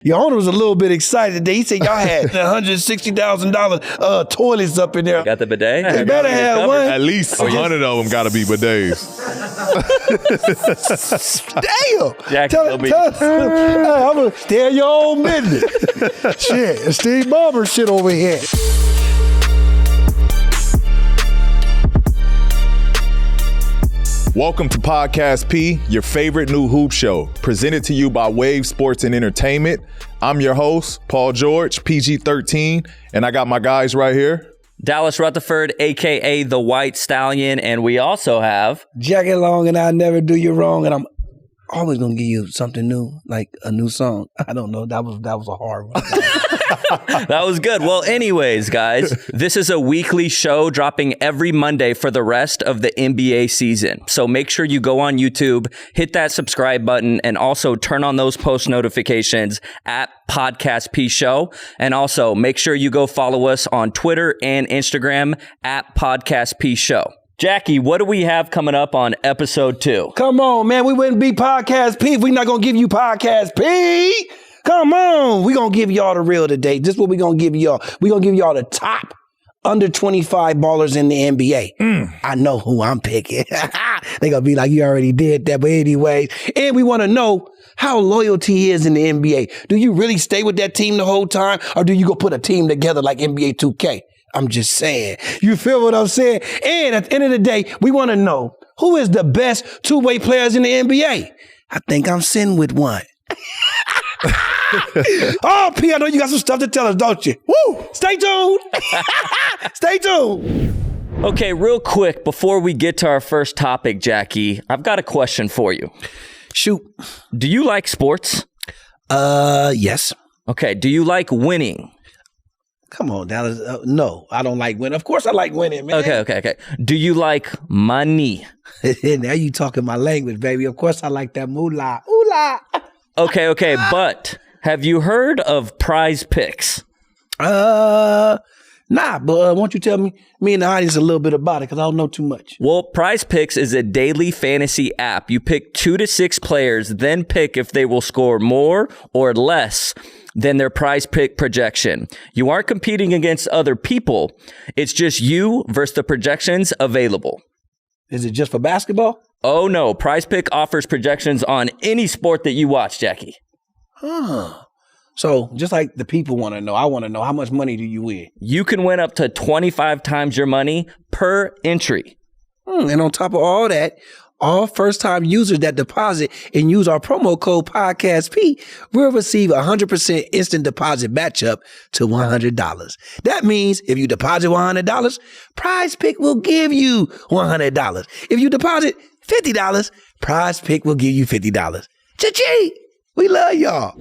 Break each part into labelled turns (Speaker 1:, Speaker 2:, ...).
Speaker 1: Your owner was a little bit excited today. He said y'all had $160,000 toilets up in there.
Speaker 2: Got the bidet?
Speaker 1: They better have one.
Speaker 3: At least 100 of them got to be bidets.
Speaker 1: Damn.
Speaker 2: Jack,
Speaker 1: Tell I'm going to stay in your own business. Shit, Steve Ballmer shit over here.
Speaker 3: Welcome to Podcast P, your favorite new hoop show, presented to you by Wave Sports and Entertainment. I'm your host, Paul George, PG-13, and I got my guys right here.
Speaker 2: Dallas Rutherford, a.k.a. The White Stallion, and we also have...
Speaker 1: Jacket Long and I Never Do You Wrong, and I'm always going to give you something new, like a new song. I don't know. That was a hard one.
Speaker 2: That was good. Well, anyways, guys, this is a weekly show dropping every Monday for the rest of the NBA season. So make sure you go on YouTube, hit that subscribe button, and also turn on those post notifications at Podcast P Show. And also make sure you go follow us on Twitter and Instagram at Podcast P Show. Jackie, what do we have coming up on episode 2?
Speaker 1: Come on, man. We wouldn't be Podcast P if we're not going to give you Podcast P. Come on. We're going to give y'all the real today. This is what we're going to give y'all. We're going to give y'all the top under 25 ballers in the NBA. I know who I'm picking. They're going to be like, you already did that. But anyways, and we want to know how loyalty is in the NBA. Do you really stay with that team the whole time? Or do you go put a team together like NBA 2K? I'm just saying. You feel what I'm saying? And at the end of the day, we want to know who is the best two-way players in the NBA. I think I'm sitting with one. Oh, P, I know you got some stuff to tell us, don't you? Woo! Stay tuned. Stay tuned.
Speaker 2: Okay, real quick, before we get to our first topic, Jackie, I've got a question for you.
Speaker 1: Shoot.
Speaker 2: Do you like sports?
Speaker 1: Yes.
Speaker 2: Okay, do you like winning?
Speaker 1: Come on, Dallas. No, I don't like winning. Of course I like winning, man.
Speaker 2: Okay. Do you like money?
Speaker 1: Now you talking my language, baby. Of course I like that moolah. Ooh-la.
Speaker 2: Okay, but have you heard of Prize Picks?
Speaker 1: Nah, but why don't you tell me and the audience a little bit about it, because I don't know too much.
Speaker 2: Well, Prize Picks is a daily fantasy app. You pick 2 to 6 players, then pick if they will score more or less than their prize pick projection. You aren't competing against other people. It's just you versus the projections available.
Speaker 1: Is it just for basketball?
Speaker 2: Oh, no. Prize Pick offers projections on any sport that you watch, Jackie.
Speaker 1: Huh. So just like the people want to know, I want to know, how much money do you win?
Speaker 2: You can win up to 25 times your money per entry.
Speaker 1: And on top of all that, all first-time users that deposit and use our promo code PODCASTP will receive 100% instant deposit match up to $100. That means if you deposit $100, Prize Pick will give you $100. If you deposit $50, Prize Pick will give you $50. Cha-ching! We love y'all.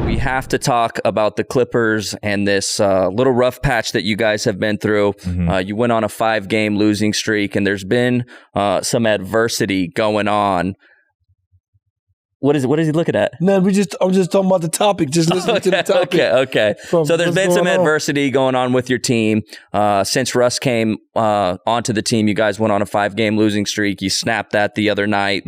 Speaker 2: We have to talk about the Clippers and this little rough patch that you guys have been through. You went on a 5-game losing streak, and there's been some adversity going on. What is he looking at?
Speaker 1: No, I'm just talking about the topic. Just listening to the topic.
Speaker 2: Okay. So there's been some adversity going on with your team. Since Russ came onto the team, you guys went on a 5-game losing streak. You snapped that the other night,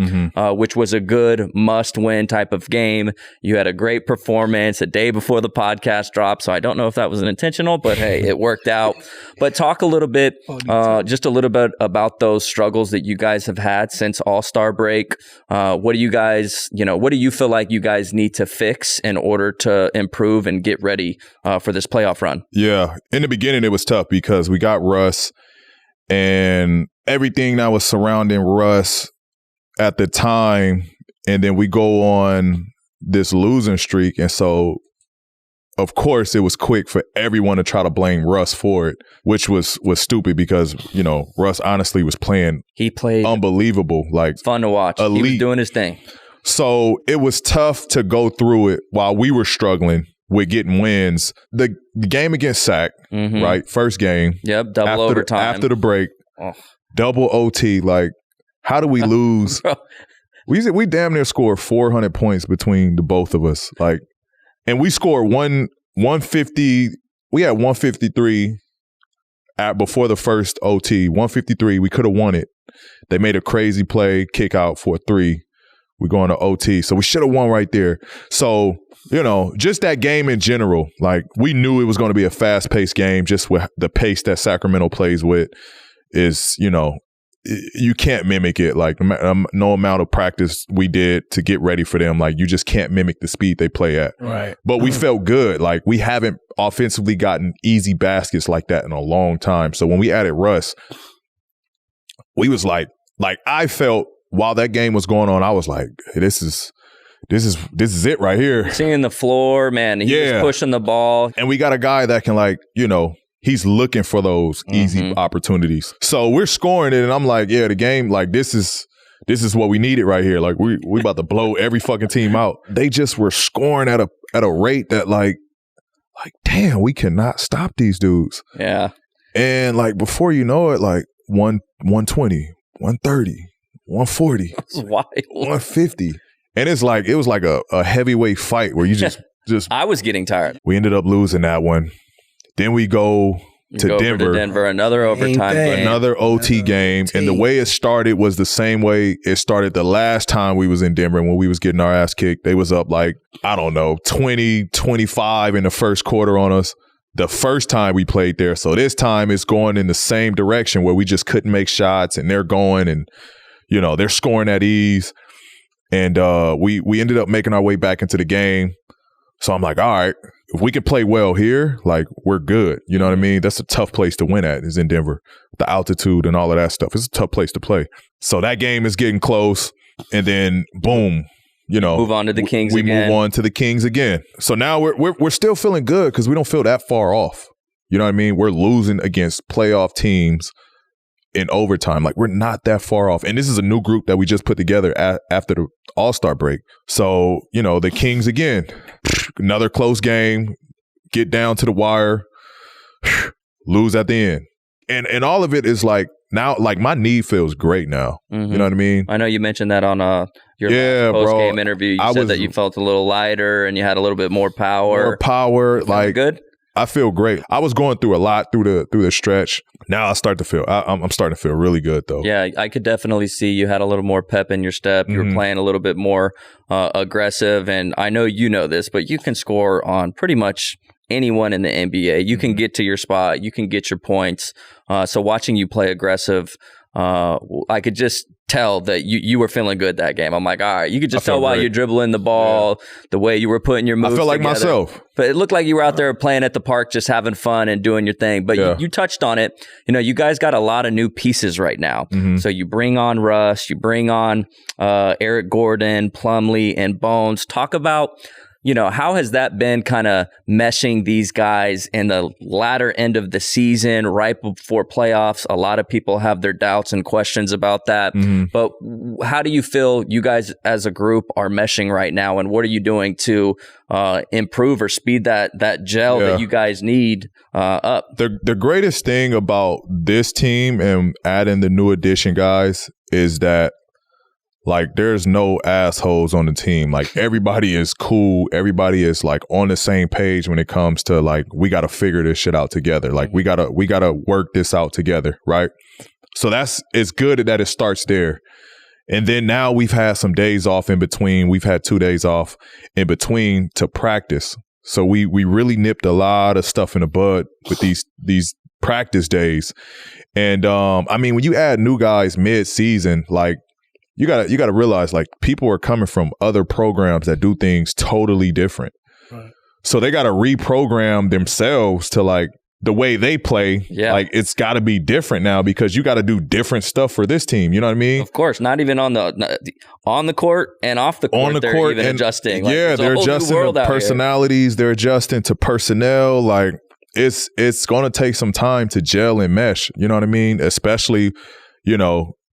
Speaker 2: which was a good must-win type of game. You had a great performance a day before the podcast dropped, so I don't know if that was intentional, but hey, it worked out. But talk a little bit, just a little bit about those struggles that you guys have had since All-Star break. What do you guys, what do you feel like you guys need to fix in order to improve and get ready for this playoff run?
Speaker 3: Yeah. In the beginning, it was tough because we got Russ and everything that was surrounding Russ at the time. And then we go on this losing streak. And so, of course, it was quick for everyone to try to blame Russ for it, which was stupid because, Russ honestly was playing.
Speaker 2: He played
Speaker 3: unbelievable. Like,
Speaker 2: fun to watch. Elite. He was doing his thing.
Speaker 3: So it was tough to go through it while we were struggling with getting wins. The game against Sac, right? First game.
Speaker 2: Yep, double overtime.
Speaker 3: After the break, double OT. Like, how do we lose? We damn near scored 400 points between the both of us. Like, and we scored 150. We had 153 before the first OT. 153. We could have won it. They made a crazy play, kick out for a 3. We go into OT. So we should have won right there. So just that game in general, like we knew it was going to be a fast-paced game just with the pace that Sacramento plays with is, you can't mimic it. Like no amount of practice we did to get ready for them. Like you just can't mimic the speed they play at.
Speaker 1: Right.
Speaker 3: But we felt good. Like we haven't offensively gotten easy baskets like that in a long time. So when we added Russ, we was like I felt while that game was going on, I was like, hey, this is it right here.
Speaker 2: Seeing the floor, man. He was pushing the ball.
Speaker 3: And we got a guy that can he's looking for those easy opportunities. So we're scoring it, and I'm like, yeah, the game, like this is what we needed right here. Like we about to blow every fucking team out. They just were scoring at a rate that like damn, we cannot stop these dudes.
Speaker 2: Yeah.
Speaker 3: And like before you know it, like 120, 130, 140,
Speaker 2: That's wild.
Speaker 3: 150. And it was like a heavyweight fight where you just
Speaker 2: I was getting tired.
Speaker 3: We ended up losing that one. Then we go to Denver.
Speaker 2: Another overtime game.
Speaker 3: Another OT game. And the way it started was the same way it started the last time we was in Denver when we was getting our ass kicked. They was up 20, 25 in the first quarter on us the first time we played there. So this time it's going in the same direction where we just couldn't make shots and they're going and, they're scoring at ease. And we ended up making our way back into the game. So I'm like, all right, if we can play well here, like we're good. You know what I mean? That's a tough place to win at, is in Denver. The altitude and all of that stuff. It's a tough place to play. So that game is getting close. And then boom,
Speaker 2: move on to the Kings
Speaker 3: we
Speaker 2: again.
Speaker 3: move on to the Kings again. So now we're still feeling good because we don't feel that far off. You know what I mean? We're losing against playoff teams in overtime. Like we're not that far off. And this is a new group that we just put together after the All-Star break. So, the Kings again, another close game, get down to the wire, lose at the end. And all of it is like now, like my knee feels great now. Mm-hmm. You know what I mean?
Speaker 2: I know you mentioned that on your last post-game interview. You said that you felt a little lighter and you had a little bit more power.
Speaker 3: Good? I feel great. I was going through a lot through the stretch. Now I'm starting to feel really good though.
Speaker 2: Yeah, I could definitely see you had a little more pep in your step. You were playing a little bit more aggressive, and I know you know this, but you can score on pretty much anyone in the NBA. You can get to your spot. You can get your points. So watching you play aggressive, I could just tell that you were feeling good that game. I'm like, all right, you could just tell while you're dribbling the ball, the way you were putting your moves
Speaker 3: I feel like
Speaker 2: together.
Speaker 3: myself.
Speaker 2: But it looked like you were out there playing at the park, just having fun and doing your thing. But you touched on it. You guys got a lot of new pieces right now. Mm-hmm. So you bring on Russ, you bring on Eric Gordon, Plumlee, and Bones. Talk about how has that been kind of meshing these guys in the latter end of the season, right before playoffs? A lot of people have their doubts and questions about that. Mm-hmm. But how do you feel you guys as a group are meshing right now? And what are you doing to improve or speed that gel that you guys need up?
Speaker 3: The greatest thing about this team and adding the new addition guys is that like there's no assholes on the team. Like everybody is cool. Everybody is like on the same page when it comes to like we got to figure this shit out together. Like we got to work this out together, right? So it's good that it starts there. And then now we've had some days off in between. We've had 2 days off in between to practice. So we really nipped a lot of stuff in the bud with these practice days. And I mean, when you add new guys mid-season, like you gotta realize like people are coming from other programs that do things totally different. Right. So they gotta reprogram themselves to like the way they play. Yeah. Like it's gotta be different now because you gotta do different stuff for this team. You know what I mean?
Speaker 2: Of course, not even on the court and off the court. They're even adjusting. Like,
Speaker 3: they're adjusting to personalities. They're adjusting to personnel. Like it's gonna take some time to gel and mesh. You know what I mean? Especially,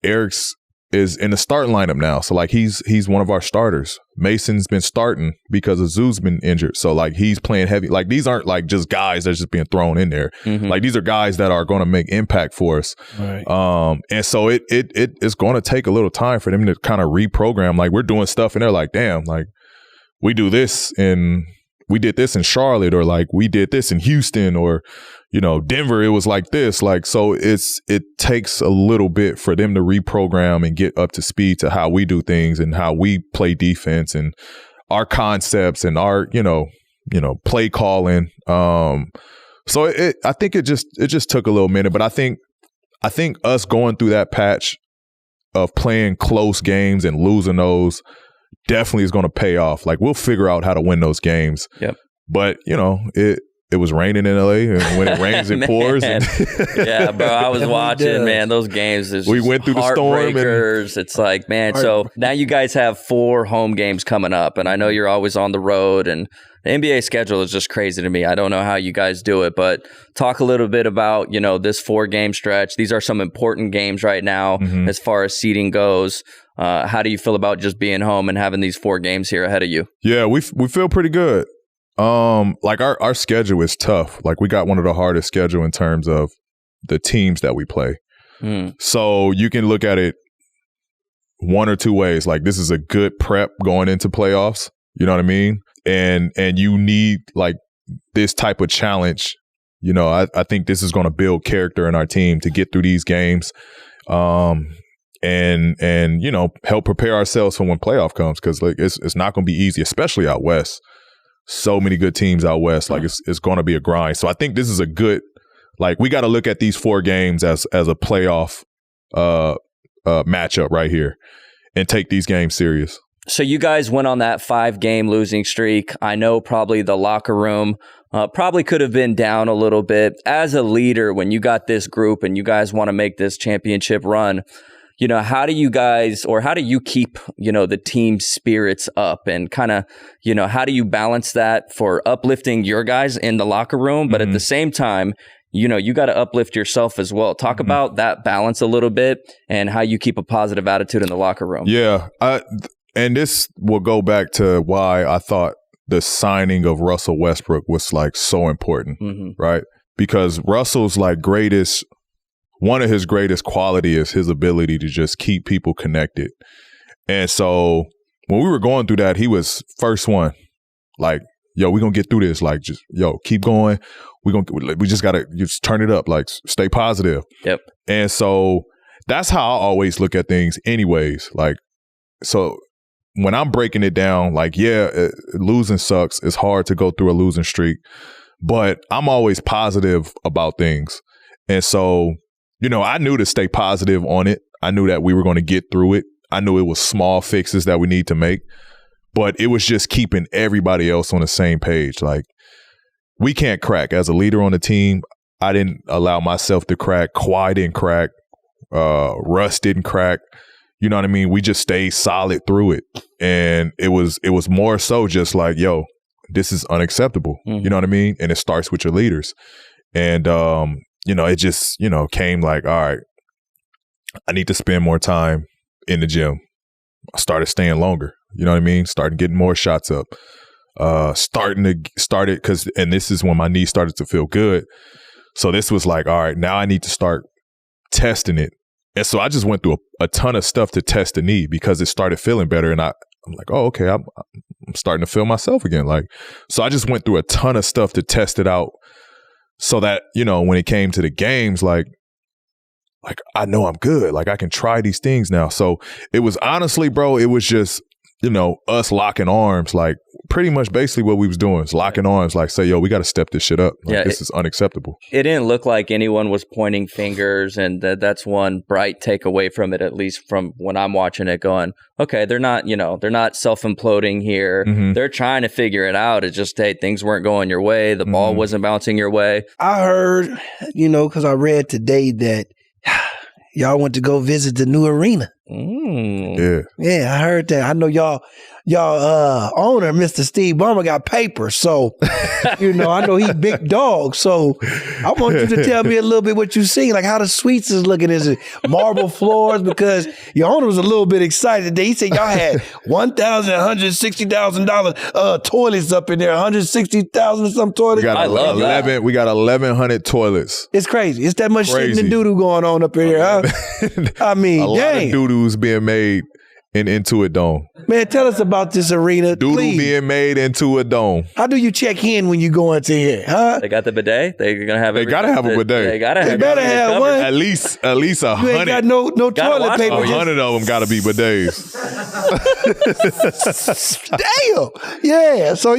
Speaker 3: Eric's is in the starting lineup now. So like he's one of our starters. Mason's been starting because Azu's been injured. So like he's playing heavy. Like these aren't like just guys that's just being thrown in there. Mm-hmm. Like these are guys that are going to make impact for us. Right. And so it's going to take a little time for them to kind of reprogram. Like we're doing stuff and they're like, damn, like we do this and we did this in Charlotte, or like we did this in Houston, or Denver, it was like this. Like, so it takes a little bit for them to reprogram and get up to speed to how we do things and how we play defense and our concepts and our, play calling. So I think it just took a little minute, but I think us going through that patch of playing close games and losing those definitely is going to pay off. Like, we'll figure out how to win those games.
Speaker 2: Yep.
Speaker 3: But, it was raining in LA, and when it rains, it pours. And
Speaker 2: yeah, bro, I was watching, man, those games. We
Speaker 3: went through the storm.
Speaker 2: It's like, man, so now you guys have 4 home games coming up, and I know you're always on the road, and the NBA schedule is just crazy to me. I don't know how you guys do it, but talk a little bit about, this 4-game stretch. These are some important games right now as far as seeding goes. How do you feel about just being home and having these 4 games here ahead of you?
Speaker 3: Yeah, we feel pretty good. Like our schedule is tough. Like, we got one of the hardest schedule in terms of the teams that we play. So you can look at it one or two ways. Like, this is a good prep going into playoffs. You know what I mean? And you need like this type of challenge. I think this is going to build character in our team to get through these games. And help prepare ourselves for when playoff comes, because like it's not going to be easy, especially out west. So many good teams out west. Like, it's going to be a grind. So I think this is a good, like, we got to look at these 4 games as a playoff matchup right here and take these games serious.
Speaker 2: So you guys went on that 5-game losing streak. I know probably the locker room probably could have been down a little bit. As a leader, when you got this group and you guys want to make this championship run, how do you keep, the team spirits up, and kind of, how do you balance that for uplifting your guys in the locker room, but at the same time, you got to uplift yourself as well. Talk about that balance a little bit and how you keep a positive attitude in the locker room.
Speaker 3: Yeah. And this will go back to why I thought the signing of Russell Westbrook was like so important, right? Because Russell's like one of his greatest quality is his ability to just keep people connected. And so when we were going through that, he was first one. Like, yo, we're going to get through this. Like, just, yo, keep going. We just got to just turn it up. Like, stay positive.
Speaker 2: Yep.
Speaker 3: And so that's how I always look at things anyways. Like, so when I'm breaking it down, like, losing sucks. It's hard to go through a losing streak. But I'm always positive about things. And so, I knew to stay positive on it. I knew that we were going to get through it. I knew it was small fixes that we need to make. But it was just keeping everybody else on the same page. Like, we can't crack. As a leader on the team, I didn't allow myself to crack. Kawhi didn't crack. Russ didn't crack. You know what I mean? We just stayed solid through it. And it was more so just like, yo, this is unacceptable. You know what I mean? And it starts with your leaders. And, it just, came like, all right, I need to spend more time in the gym. I started staying longer. You know what I mean? Started getting more shots up. And this is when my knee started to feel good. So this was like, all right, now I need to start testing it. And so I just went through a ton of stuff to test the knee because it started feeling better. And I'm like, oh, okay, I'm starting to feel myself again. Like, so I just went through a ton of stuff to test it out. So that, when it came to the games, like I know I'm good. Like, I can try these things now. So it was honestly, bro, it was just, us locking arms, like pretty much basically what we was doing is locking arms, like say, yo, we got to step this shit up. Like, this is unacceptable.
Speaker 2: It didn't look like anyone was pointing fingers, and that's one bright takeaway from it, at least from when I'm watching it, going, okay, they're not self-imploding here. They're trying to figure it out. It's just, hey, things weren't going your way. The ball wasn't bouncing your way.
Speaker 1: I heard, because I read today that y'all went to go visit the new arena.
Speaker 3: Yeah,
Speaker 1: I heard that. I know y'all owner, Mr. Steve Ballmer, got papers. So, I know he's big dog. So I want you to tell me a little bit what you see, like how the suites is looking. Is it marble floors? Because your owner was a little bit excited. He said y'all had $160,000 toilets up in there, 160,000 some toilets.
Speaker 2: I love that.
Speaker 3: We got 1,100 toilets.
Speaker 1: It's crazy. It's that much shit and doo-doo going on up in here. Huh? I mean,
Speaker 3: a lot of doo-doos being made in Intuit Dome.
Speaker 1: Man, tell us about this arena,
Speaker 3: Doodle
Speaker 1: please.
Speaker 3: being made into a dome.
Speaker 1: How do you check in when you go into here, huh?
Speaker 2: They got the bidet. They're gonna have.
Speaker 3: They gotta have a bidet.
Speaker 2: They gotta
Speaker 1: They
Speaker 2: have.
Speaker 1: better have one.
Speaker 3: At least 100.
Speaker 1: You ain't got no toilet paper.
Speaker 3: 100 of them gotta be bidets.
Speaker 1: Damn. Yeah. So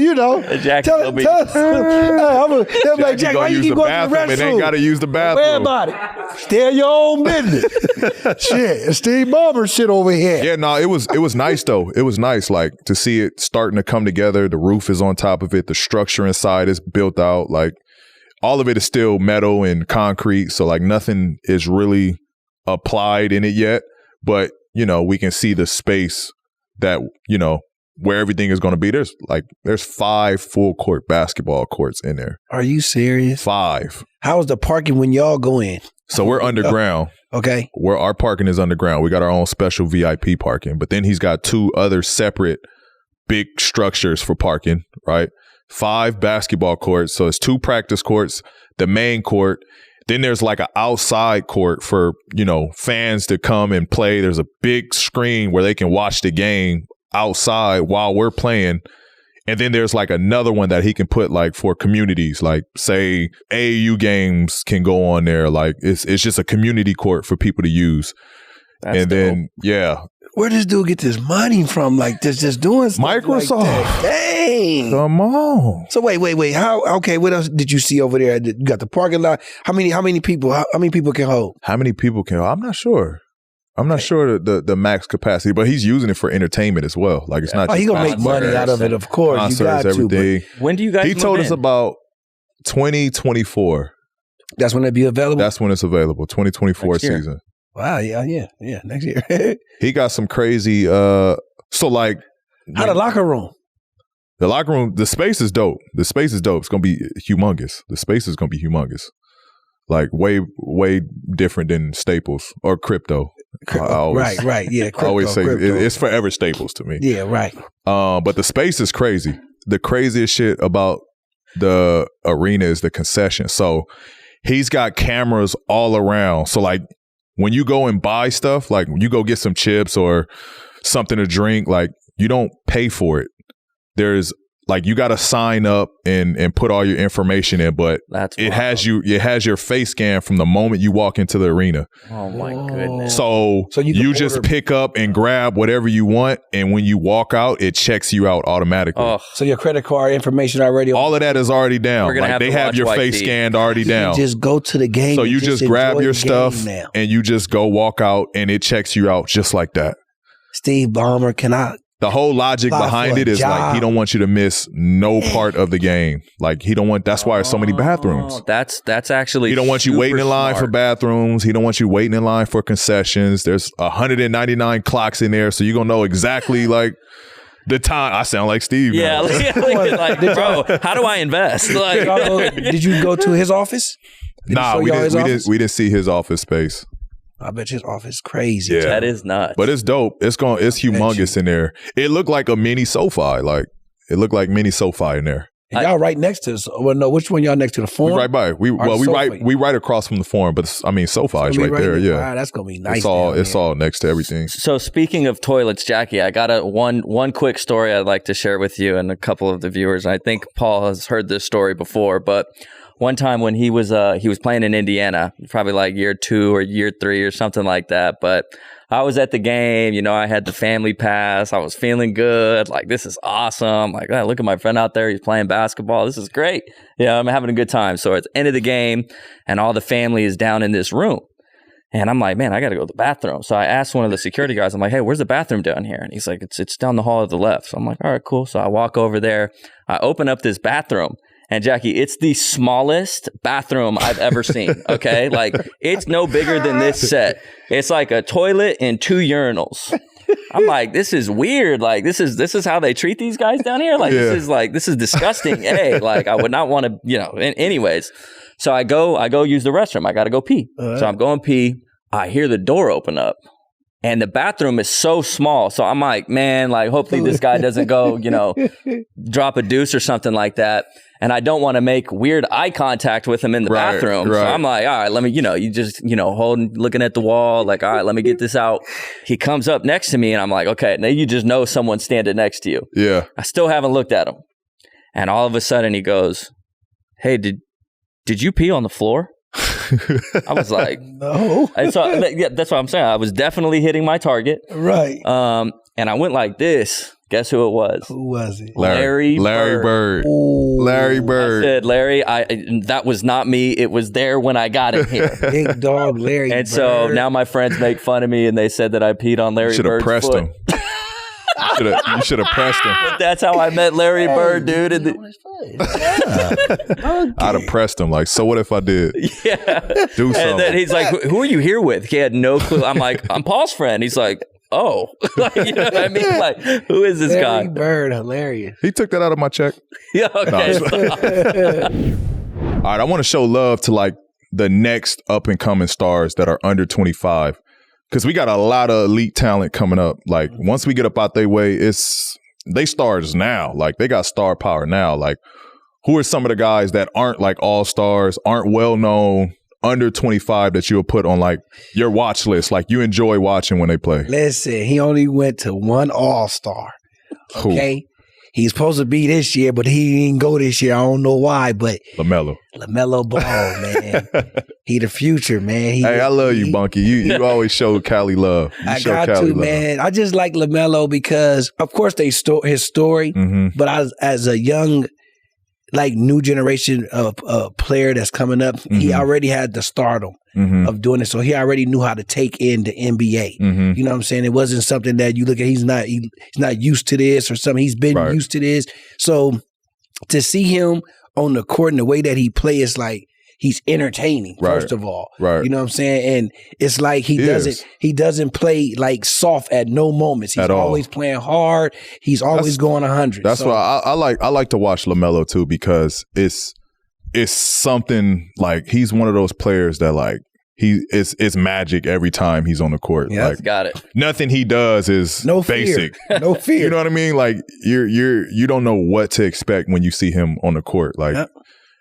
Speaker 2: Jackie
Speaker 1: tell
Speaker 2: will be-
Speaker 1: us. They're like, Jack, why you
Speaker 3: use
Speaker 1: keep
Speaker 3: the
Speaker 1: going to the
Speaker 3: bathroom and
Speaker 1: restroom?
Speaker 3: ain't gotta use the
Speaker 1: Worry
Speaker 3: bathroom.
Speaker 1: about it. Stay in your own business. Shit, Steve Ballmer shit over here.
Speaker 3: Yeah, no, it was nice though. It was nice, like to see it starting to come together. The roof is on top of it. The structure inside is built out. Like all of it is still metal and concrete. So like nothing is really applied in it yet. But we can see the space that where everything is going to be. There's 5 full court basketball courts in there.
Speaker 1: Are you serious?
Speaker 3: 5.
Speaker 1: How's the parking when y'all go in?
Speaker 3: So we're underground.
Speaker 1: Okay.
Speaker 3: Where our parking is underground. We got our own special VIP parking, but then he's got 2 other separate big structures for parking, right? 5 basketball courts. So it's 2 practice courts, the main court. Then there's like an outside court for, fans to come and play. There's a big screen where they can watch the game outside while we're playing. And then there's like another one that he can put like for communities, like say AAU games can go on there. Like it's just a community court for people to use.
Speaker 2: That's
Speaker 3: and then, yeah.
Speaker 1: Where does this dude get this money from? Like this, just doing stuff
Speaker 3: Microsoft.
Speaker 1: Like that? Dang.
Speaker 3: Come on.
Speaker 1: So wait. How? Okay. What else did you see over there? You got the parking lot. How many people? How many people can hold?
Speaker 3: How many people can? I'm not sure. I'm not sure the max capacity, but he's using it for entertainment as well. Like it's not.
Speaker 1: Oh,
Speaker 3: just
Speaker 1: he's gonna make money out of it, of course.
Speaker 3: Concerts,
Speaker 1: You got
Speaker 3: everything.
Speaker 1: to.
Speaker 2: When do you guys?
Speaker 3: He told us about 2024.
Speaker 1: That's when it'll be available.
Speaker 3: That's when it's available. 2024
Speaker 2: Next year.
Speaker 3: season.
Speaker 1: Wow. Yeah. Next year.
Speaker 3: He got some crazy. So like,
Speaker 1: How the locker room?
Speaker 3: the locker room, the space is dope. The space is dope. It's gonna be humongous. The space is gonna be humongous. Like way different than Staples or Crypto.
Speaker 1: Right. Yeah.
Speaker 3: I always say
Speaker 1: crypto.
Speaker 3: it's forever Staples to me.
Speaker 1: Yeah. Right.
Speaker 3: But the space is crazy. The craziest shit about the arena is the concession. So he's got cameras all around. So like when you go and buy stuff, like when you go get some chips or something to drink, like you don't pay for it. There's like you got to sign up and put all your information in, but it has your face scan from the moment you walk into the arena.
Speaker 2: Oh my goodness!
Speaker 3: So you just pick up and grab whatever you want, and when you walk out, it checks you out automatically.
Speaker 2: Oh,
Speaker 1: So your credit card information already.
Speaker 3: All of that is already down.
Speaker 2: We're gonna
Speaker 3: Like
Speaker 2: have
Speaker 3: they
Speaker 2: to
Speaker 3: have
Speaker 2: watch
Speaker 3: your
Speaker 2: YT.
Speaker 3: face scanned already down.
Speaker 1: Just go to the game.
Speaker 3: So
Speaker 1: and
Speaker 3: you just grab
Speaker 1: enjoy
Speaker 3: your
Speaker 1: the
Speaker 3: stuff
Speaker 1: game now.
Speaker 3: and you just go walk out, and it checks you out just like that.
Speaker 1: Steve Ballmer, can I?
Speaker 3: The whole logic
Speaker 1: Apply
Speaker 3: behind
Speaker 1: for a
Speaker 3: it is like
Speaker 1: job.
Speaker 3: he don't want you to miss no part of the game. Like he don't want. That's why there's so many bathrooms.
Speaker 2: Oh, that's actually.
Speaker 3: He don't want you waiting in line for
Speaker 2: smart.
Speaker 3: bathrooms. He don't want you waiting in line for concessions. There's 199 clocks in there, so you're gonna know exactly like the time. I sound like Steve.
Speaker 2: Yeah,
Speaker 3: now.
Speaker 2: like, bro, how do I invest? Like,
Speaker 1: Did you go to his office? Did he
Speaker 3: Nah,
Speaker 1: show
Speaker 3: we
Speaker 1: y'all his
Speaker 3: didn't.
Speaker 1: office?
Speaker 3: We didn't see his office space.
Speaker 1: I bet his office crazy.
Speaker 3: Yeah.
Speaker 2: that is nuts.
Speaker 3: But it's dope. It's humongous in there. It looked like a mini SoFi. Like it looked like mini SoFi in there.
Speaker 1: And y'all right next to us. Well, no, which one y'all next to the
Speaker 3: We
Speaker 1: Forum?
Speaker 3: right by. We right across from the Forum. But SoFi is
Speaker 1: It's gonna
Speaker 3: right
Speaker 1: be
Speaker 3: there. Yeah,
Speaker 1: Wow, that's gonna be nice.
Speaker 3: it's all next to everything.
Speaker 2: So speaking of toilets, Jackie, I got one quick story I'd like to share with you and a couple of the viewers. I think Paul has heard this story before, but one time when he was playing in Indiana, probably like year 2 or year 3 or something like that. But I was at the game, I had the family pass. I was feeling good. Like, this is awesome. Like, oh, look at my friend out there. He's playing basketball. This is great. I'm having a good time. So at the end of the game and all the family is down in this room. And I'm like, man, I got to go to the bathroom. So I asked one of the security guys, I'm like, hey, where's the bathroom down here? And he's like, it's down the hall to the left. So I'm like, all right, cool. So I walk over there. I open up this bathroom. And Jackie, it's the smallest bathroom I've ever seen. Okay, like it's no bigger than this set. It's like a toilet and 2 urinals. I'm like, this is weird. Like this is how they treat these guys down here. Like this is disgusting. Hey, like I would not want to, anyways. So I go use the restroom. I got to go pee. So I'm going pee. I hear the door open up. And the bathroom is so small. So I'm like, man, like, hopefully this guy doesn't go, drop a deuce or something like that. And I don't want to make weird eye contact with him in the bathroom. Right. So I'm like, all right, let me, you just, holding, looking at the wall, like, all right, let me get this out. He comes up next to me and I'm like, okay, now you just know someone's standing next to you.
Speaker 3: Yeah.
Speaker 2: I still haven't looked at him. And all of a sudden he goes, hey, did you pee on the floor? I was like,
Speaker 1: no.
Speaker 2: And so yeah, that's what I'm saying. I was definitely hitting my target.
Speaker 1: Right.
Speaker 2: And I went like this. Guess who it was?
Speaker 1: Who was it?
Speaker 2: Larry Bird.
Speaker 3: Larry Bird.
Speaker 2: I said, Larry, that was not me. It was there when I got in here.
Speaker 1: Big dog Larry
Speaker 2: And
Speaker 1: Bird.
Speaker 2: so now my friends make fun of me and they said that I peed on Larry Bird's foot.
Speaker 3: Should have pressed him. You should have pressed him.
Speaker 2: But that's how I met Larry Bird, dude.
Speaker 3: I'd have pressed him. Like, so what if I did?
Speaker 2: Yeah.
Speaker 3: Do something.
Speaker 2: And then he's like, who are you here with? He had no clue. I'm like, I'm Paul's friend. He's like, oh. Like, you know what I mean? Like, who is this guy?
Speaker 1: Larry Bird, hilarious.
Speaker 3: He took that out of my check.
Speaker 2: Yeah, okay.
Speaker 3: All right, I want to show love to like the next up and coming stars that are under 25. Because we got a lot of elite talent coming up. Like, once we get up out their way, they stars now. Like, they got star power now. Like, who are some of the guys that aren't like all stars, aren't well known, under 25 that you'll put on like your watch list? Like, you enjoy watching when they play.
Speaker 1: Listen, he only went to one all-star. Okay? Who? He's supposed to be this year, but he didn't go this year. I don't know why, but LaMelo Ball, man. He the future, man.
Speaker 3: Hey, I love you, Bunky. You always show Cali love.
Speaker 1: I got to, man. I just like LaMelo because, of course, his story, but as a young, like, new generation of player that's coming up, he already had the stardom of doing it. So he already knew how to take in the NBA. You know what I'm saying? It wasn't something that you look at, he's not used to this or something. He's been used to this. So to see him on the court and the way that he plays, like, he's entertaining, first of all.
Speaker 3: Right.
Speaker 1: You know what I'm saying? And it's like he doesn't play like soft at no moments. He's always playing hard. He's always going 100.
Speaker 3: That's why I like to watch LaMelo too, because it's something like he's one of those players that like it's magic every time he's on the court.
Speaker 1: Yeah,
Speaker 3: like,
Speaker 2: got it.
Speaker 3: Nothing he does is basic.
Speaker 1: No fear.
Speaker 3: You know what I mean? Like you don't know what to expect when you see him on the court. Like,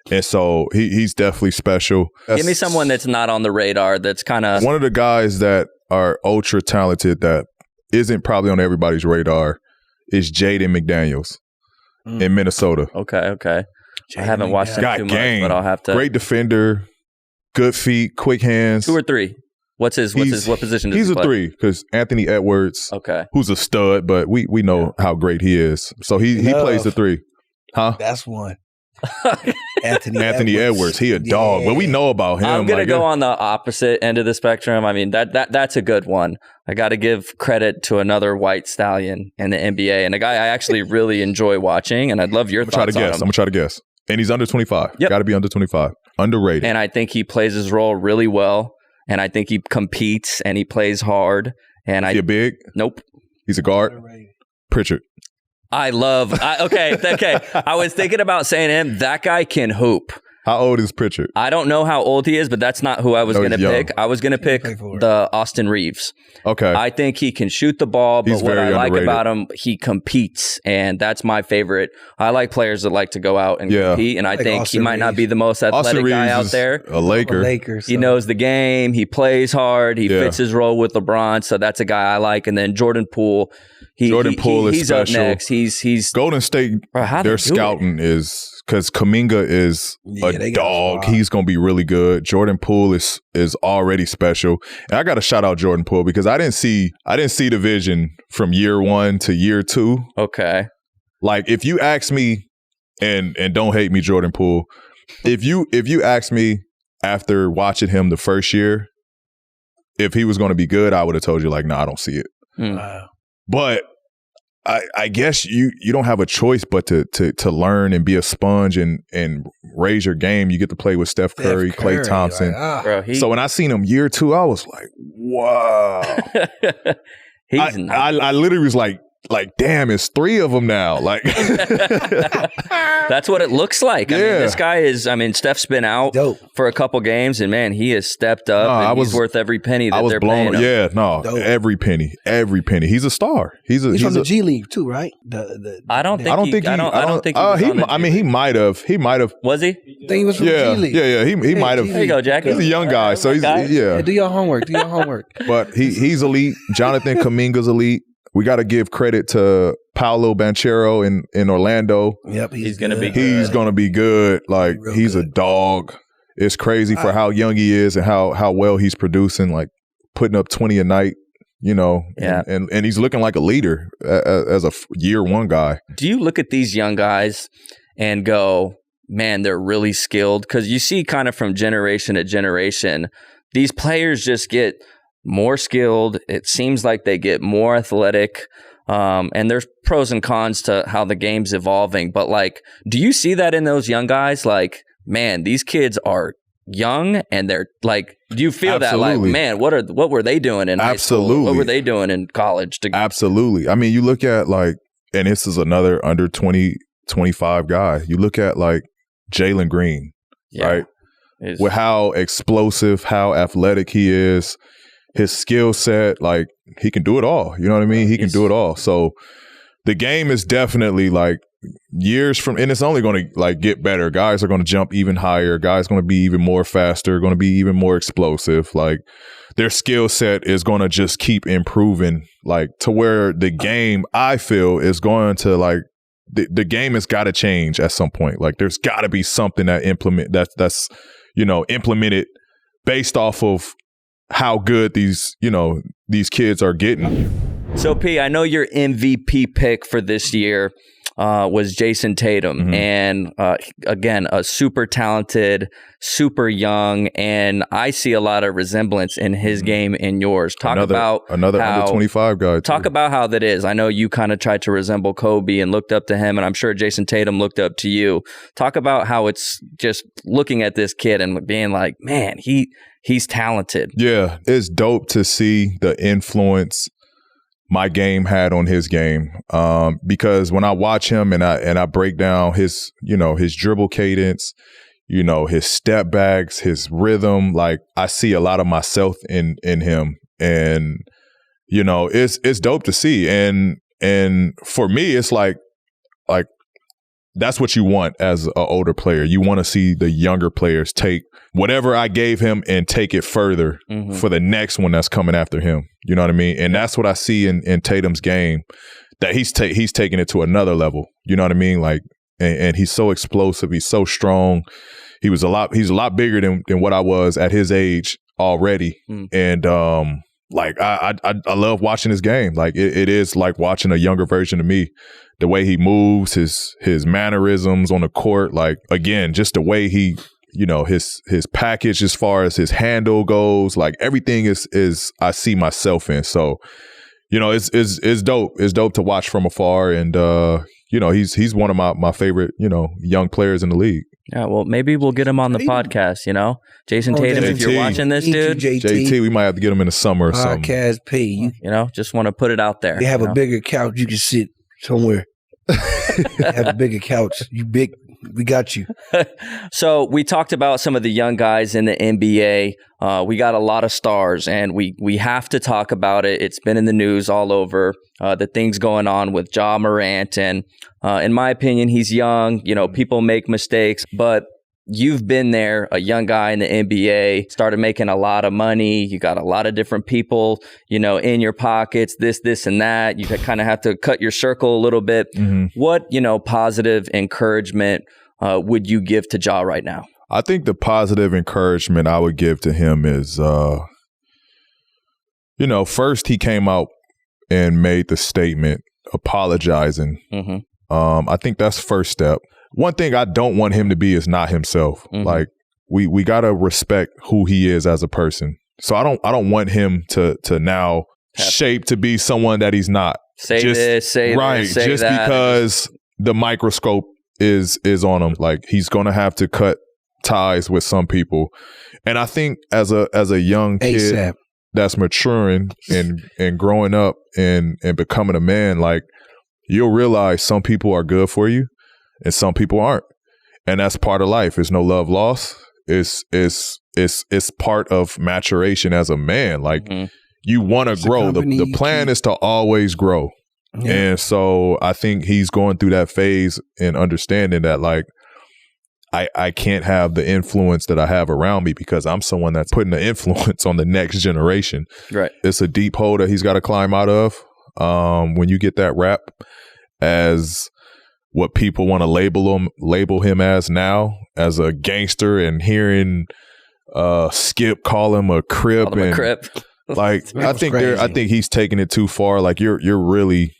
Speaker 3: and so he's definitely special.
Speaker 2: Give me someone that's not on the radar. That's kind of
Speaker 3: one of the guys that are ultra talented that isn't probably on everybody's radar is Jaden McDaniels in Minnesota.
Speaker 2: Okay. I haven't watched him too much, but I'll have to.
Speaker 3: Great defender, good feet, quick hands.
Speaker 2: 2 or 3? What position does
Speaker 3: he's
Speaker 2: he
Speaker 3: a
Speaker 2: play?
Speaker 3: 3 because Anthony Edwards, who's a stud, but we know how great he is. So he plays the 3. Huh?
Speaker 1: That's one.
Speaker 3: Anthony Edwards, he a dog, but we know about him.
Speaker 2: I'm gonna go on the opposite end of the spectrum. I mean, that's a good one. I got to give credit to another white stallion in the NBA and a guy I actually really enjoy watching, and I'd love your thoughts on him.
Speaker 3: I'm gonna try to guess. And he's under 25. Got to be under 25. Underrated.
Speaker 2: And I think he plays his role really well, and I think he competes and he plays hard. And
Speaker 3: is he a big?
Speaker 2: Nope.
Speaker 3: He's a guard. Pritchard.
Speaker 2: Okay. I was thinking about saying him. That guy can hoop.
Speaker 3: How old is Pritchard?
Speaker 2: I don't know how old he is, but that's not who I was going to pick. I was going to pick the Austin Reeves.
Speaker 3: Okay.
Speaker 2: I think he can shoot the ball, but what I like about him, he competes, and that's my favorite. I like players that like to go out and compete, and I think he might not be the most athletic guy out there.
Speaker 3: A Laker.
Speaker 2: He knows the game. He plays hard. He fits his role with LeBron, so that's a guy I like. And then Jordan Poole.
Speaker 3: He's
Speaker 2: special. Up next. He's
Speaker 3: Golden State. Their scouting is because Kuminga is a dog. He's gonna be really good. Jordan Poole is already special, and I got to shout out Jordan Poole because I didn't see the vision from year 1 to year 2.
Speaker 2: Okay,
Speaker 3: like if you ask me, and don't hate me, Jordan Poole, if you ask me after watching him the first year, if he was going to be good, I would have told you like, no, I don't see it.
Speaker 1: Wow.
Speaker 3: But I guess you don't have a choice but to learn and be a sponge and raise your game. You get to play with Steph Curry, Klay Thompson.
Speaker 2: Bro,
Speaker 3: so when I seen him year 2, I was like, wow.
Speaker 2: He's
Speaker 3: I literally was like, damn, it's 3 of them now. Like,
Speaker 2: that's what it looks like. I mean, this guy is. I mean, Steph's been out for a couple games, and man, he has stepped up. And he's worth every penny that they're paying him.
Speaker 3: Yeah, every penny. He's a star. He's from
Speaker 1: the G League too, right?
Speaker 2: I don't think.
Speaker 3: He might have.
Speaker 2: Was he?
Speaker 1: I think he was from G League.
Speaker 3: Yeah. He might have.
Speaker 2: There you go, Jackie.
Speaker 3: He's a young guy, so he's
Speaker 1: Yeah, do your homework.
Speaker 3: But he's elite. Jonathan Kuminga's elite. We got to give credit to Paolo Banchero in Orlando.
Speaker 1: Yep,
Speaker 2: he's going to be good.
Speaker 3: He's going to be good. Like, he's a dog. It's crazy for how young he is and how well he's producing, like putting up 20 a night, you know.
Speaker 2: Yeah.
Speaker 3: And he's looking like a leader as a year one guy.
Speaker 2: Do you look at these young guys and go, man, they're really skilled? Because you see kind of from generation to generation, these players just get more skilled. It seems like they get more athletic. And there's pros and cons to how the game's evolving. But like, do you see that in those young guys? Like, man, these kids are young and they're like, do you feel that like, man, what were they doing in high school? What were they doing in college?
Speaker 3: Absolutely. I mean, you look at like, and this is another under 20, 25 guy. You look at like Jalen Green, right? With how explosive, how athletic he is. His skill set, like, he can do it all. You know what I mean? He can do it all. So the game is definitely like years from, and it's only going to like get better. Guys are going to jump even higher. Guys are going to be even more faster, going to be even more explosive. Like, their skill set is going to just keep improving, like, to where the game, I feel, is going to like, the game has got to change at some point. Like, there's got to be something that's implemented based off of how good these kids are getting.
Speaker 2: So, P, I know your MVP pick for this year was Jason Tatum. Mm-hmm. And again, a super talented, super young, and I see a lot of resemblance in his game and yours.
Speaker 3: Another under 25 guy.
Speaker 2: Talk about how that is. I know you kind of tried to resemble Kobe and looked up to him, and I'm sure Jason Tatum looked up to you. Talk about how it's just looking at this kid and being like, man, he's talented.
Speaker 3: Yeah, it's dope to see the influence my game had on his game, because when I watch him and I break down his dribble cadence, his step backs, his rhythm, like, I see a lot of myself in him, and it's dope to see. And for me, it's like that's what you want as an older player. You want to see the younger players take whatever I gave him and take it further for the next one that's coming after him. You know what I mean? And that's what I see in Tatum's game, that he's taking it to another level. You know what I mean? Like, and he's so explosive. He's so strong. He's a lot bigger than what I was at his age already. And like, I love watching his game. Like, it is like watching a younger version of me. The way he moves, his mannerisms on the court, like, again, just the way he, his package as far as his handle goes, like, everything is I see myself in. So, it's dope. It's dope to watch from afar, and he's one of my favorite, young players in the league.
Speaker 2: Yeah, well, maybe we'll get him on the podcast, Jason Tatum, if you're watching this, dude.
Speaker 3: JT, we might have to get him in the summer or something.
Speaker 1: Podcast P.
Speaker 2: Just want to put it out there.
Speaker 1: You have a bigger couch, you can sit somewhere. Have a bigger couch. You big. We got you.
Speaker 2: So we talked about some of the young guys in the NBA. We got a lot of stars, and we have to talk about it. It's been in the news all over, the things going on with Ja Morant. And in my opinion, he's young. People make mistakes, but you've been there, a young guy in the NBA, started making a lot of money. You got a lot of different people, in your pockets, this, and that. You kind of have to cut your circle a little bit. Mm-hmm. What, positive encouragement would you give to Ja right now?
Speaker 3: I think the positive encouragement I would give to him is, first he came out and made the statement apologizing. Mm-hmm. I think that's first step. One thing I don't want him to be is not himself. Mm-hmm. Like, we gotta respect who he is as a person. So I don't want him to now shape to be someone that he's not.
Speaker 2: Say this, say
Speaker 3: just
Speaker 2: that.
Speaker 3: Because the microscope is on him. Like, he's gonna have to cut ties with some people. And I think as a young kid, that's maturing and growing up and becoming a man, like you'll realize some people are good for you and some people aren't. And that's part of life. There's no love lost. It's part of maturation as a man. Like you want to grow. The plan is to always grow. Yeah. And so I think he's going through that phase and understanding that like I can't have the influence that I have around me because I'm someone that's putting the influence on the next generation. Right. It's a deep hole that he's got to climb out of. When you get that rap as what people want to label him as now, as a gangster, and hearing Skip call him a Crip, like I think he's taking it too far. Like you're really,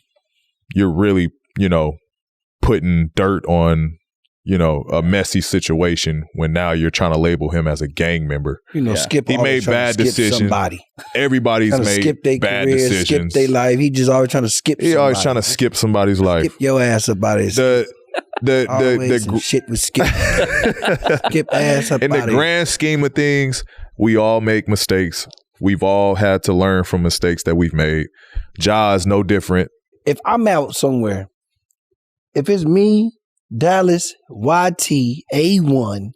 Speaker 3: putting dirt on, a messy situation when now you're trying to label him as a gang member.
Speaker 1: Skip.
Speaker 3: He made bad decisions.
Speaker 1: Somebody.
Speaker 3: Everybody's made bad decisions.
Speaker 1: Skip their life. He just always trying to skip.
Speaker 3: He always trying to skip somebody's life.
Speaker 1: Skip your ass about it. The shit with Skip. Skip ass about it.
Speaker 3: In the grand scheme of things, we all make mistakes. We've all had to learn from mistakes that we've made. Ja is no different.
Speaker 1: If I'm out somewhere, if it's me, Dallas, YT, A1,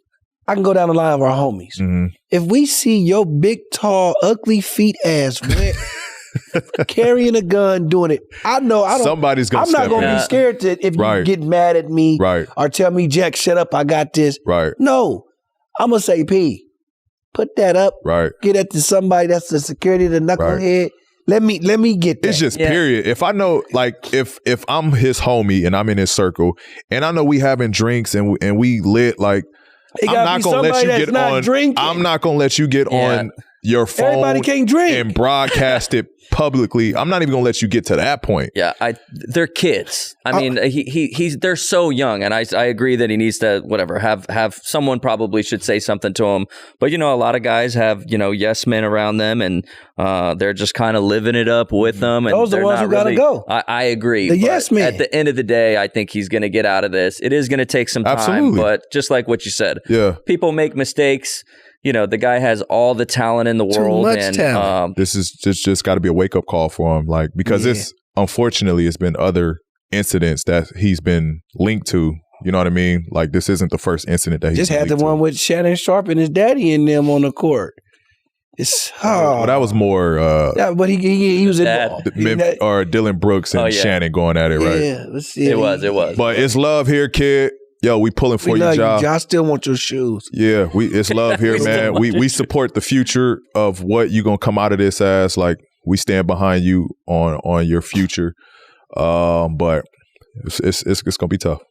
Speaker 1: I can go down the line of our homies. Mm-hmm. If we see your big, tall, ugly feet ass carrying a gun, doing it,
Speaker 3: somebody's gonna.
Speaker 1: I'm not gonna be scared if you get mad at me or tell me, Jack, shut up, I got this. Right. No, I'm gonna say, P, put that up. Right. Get that to somebody that's the security, the knucklehead. Right. Let me get that.
Speaker 3: It's just period. If I know, like, if I'm his homie and I'm in his circle and I know we having drinks and we lit, like, I'm not gonna let you get on. Drinking. I'm not gonna let you get on your phone.
Speaker 1: Everybody can't drink
Speaker 3: and broadcast it publicly. I'm not even gonna let you get to that point.
Speaker 2: Yeah, they're kids. I mean, they're so young, and I agree that he needs to have someone probably should say something to him. But a lot of guys have yes men around them, and they're just kind of living it up with them. And
Speaker 1: those are the ones who gotta go.
Speaker 2: I agree.
Speaker 1: The yes men.
Speaker 2: At the end of the day, I think he's gonna get out of this. It is gonna take some time,
Speaker 3: Absolutely.
Speaker 2: But just like what you said, people make mistakes. The guy has all the talent in the world.
Speaker 1: Too much talent.
Speaker 3: This is just got to be a wake up call for him, like because unfortunately it's been other incidents that he's been linked to. You know what I mean? Like this isn't the first incident that he
Speaker 1: just had the one with Shannon Sharp and his daddy and them on the court. It's
Speaker 3: that was more.
Speaker 1: But he was involved.
Speaker 3: Or Dylan Brooks and Shannon going at it, right?
Speaker 2: Yeah, it was.
Speaker 3: But it's love here, kid. Yo, we pulling for you, Ja.
Speaker 1: I still want your shoes.
Speaker 3: Yeah, it's love here, man. We support the future of what you gonna come out of this as. Like we stand behind you on your future. But it's gonna be tough.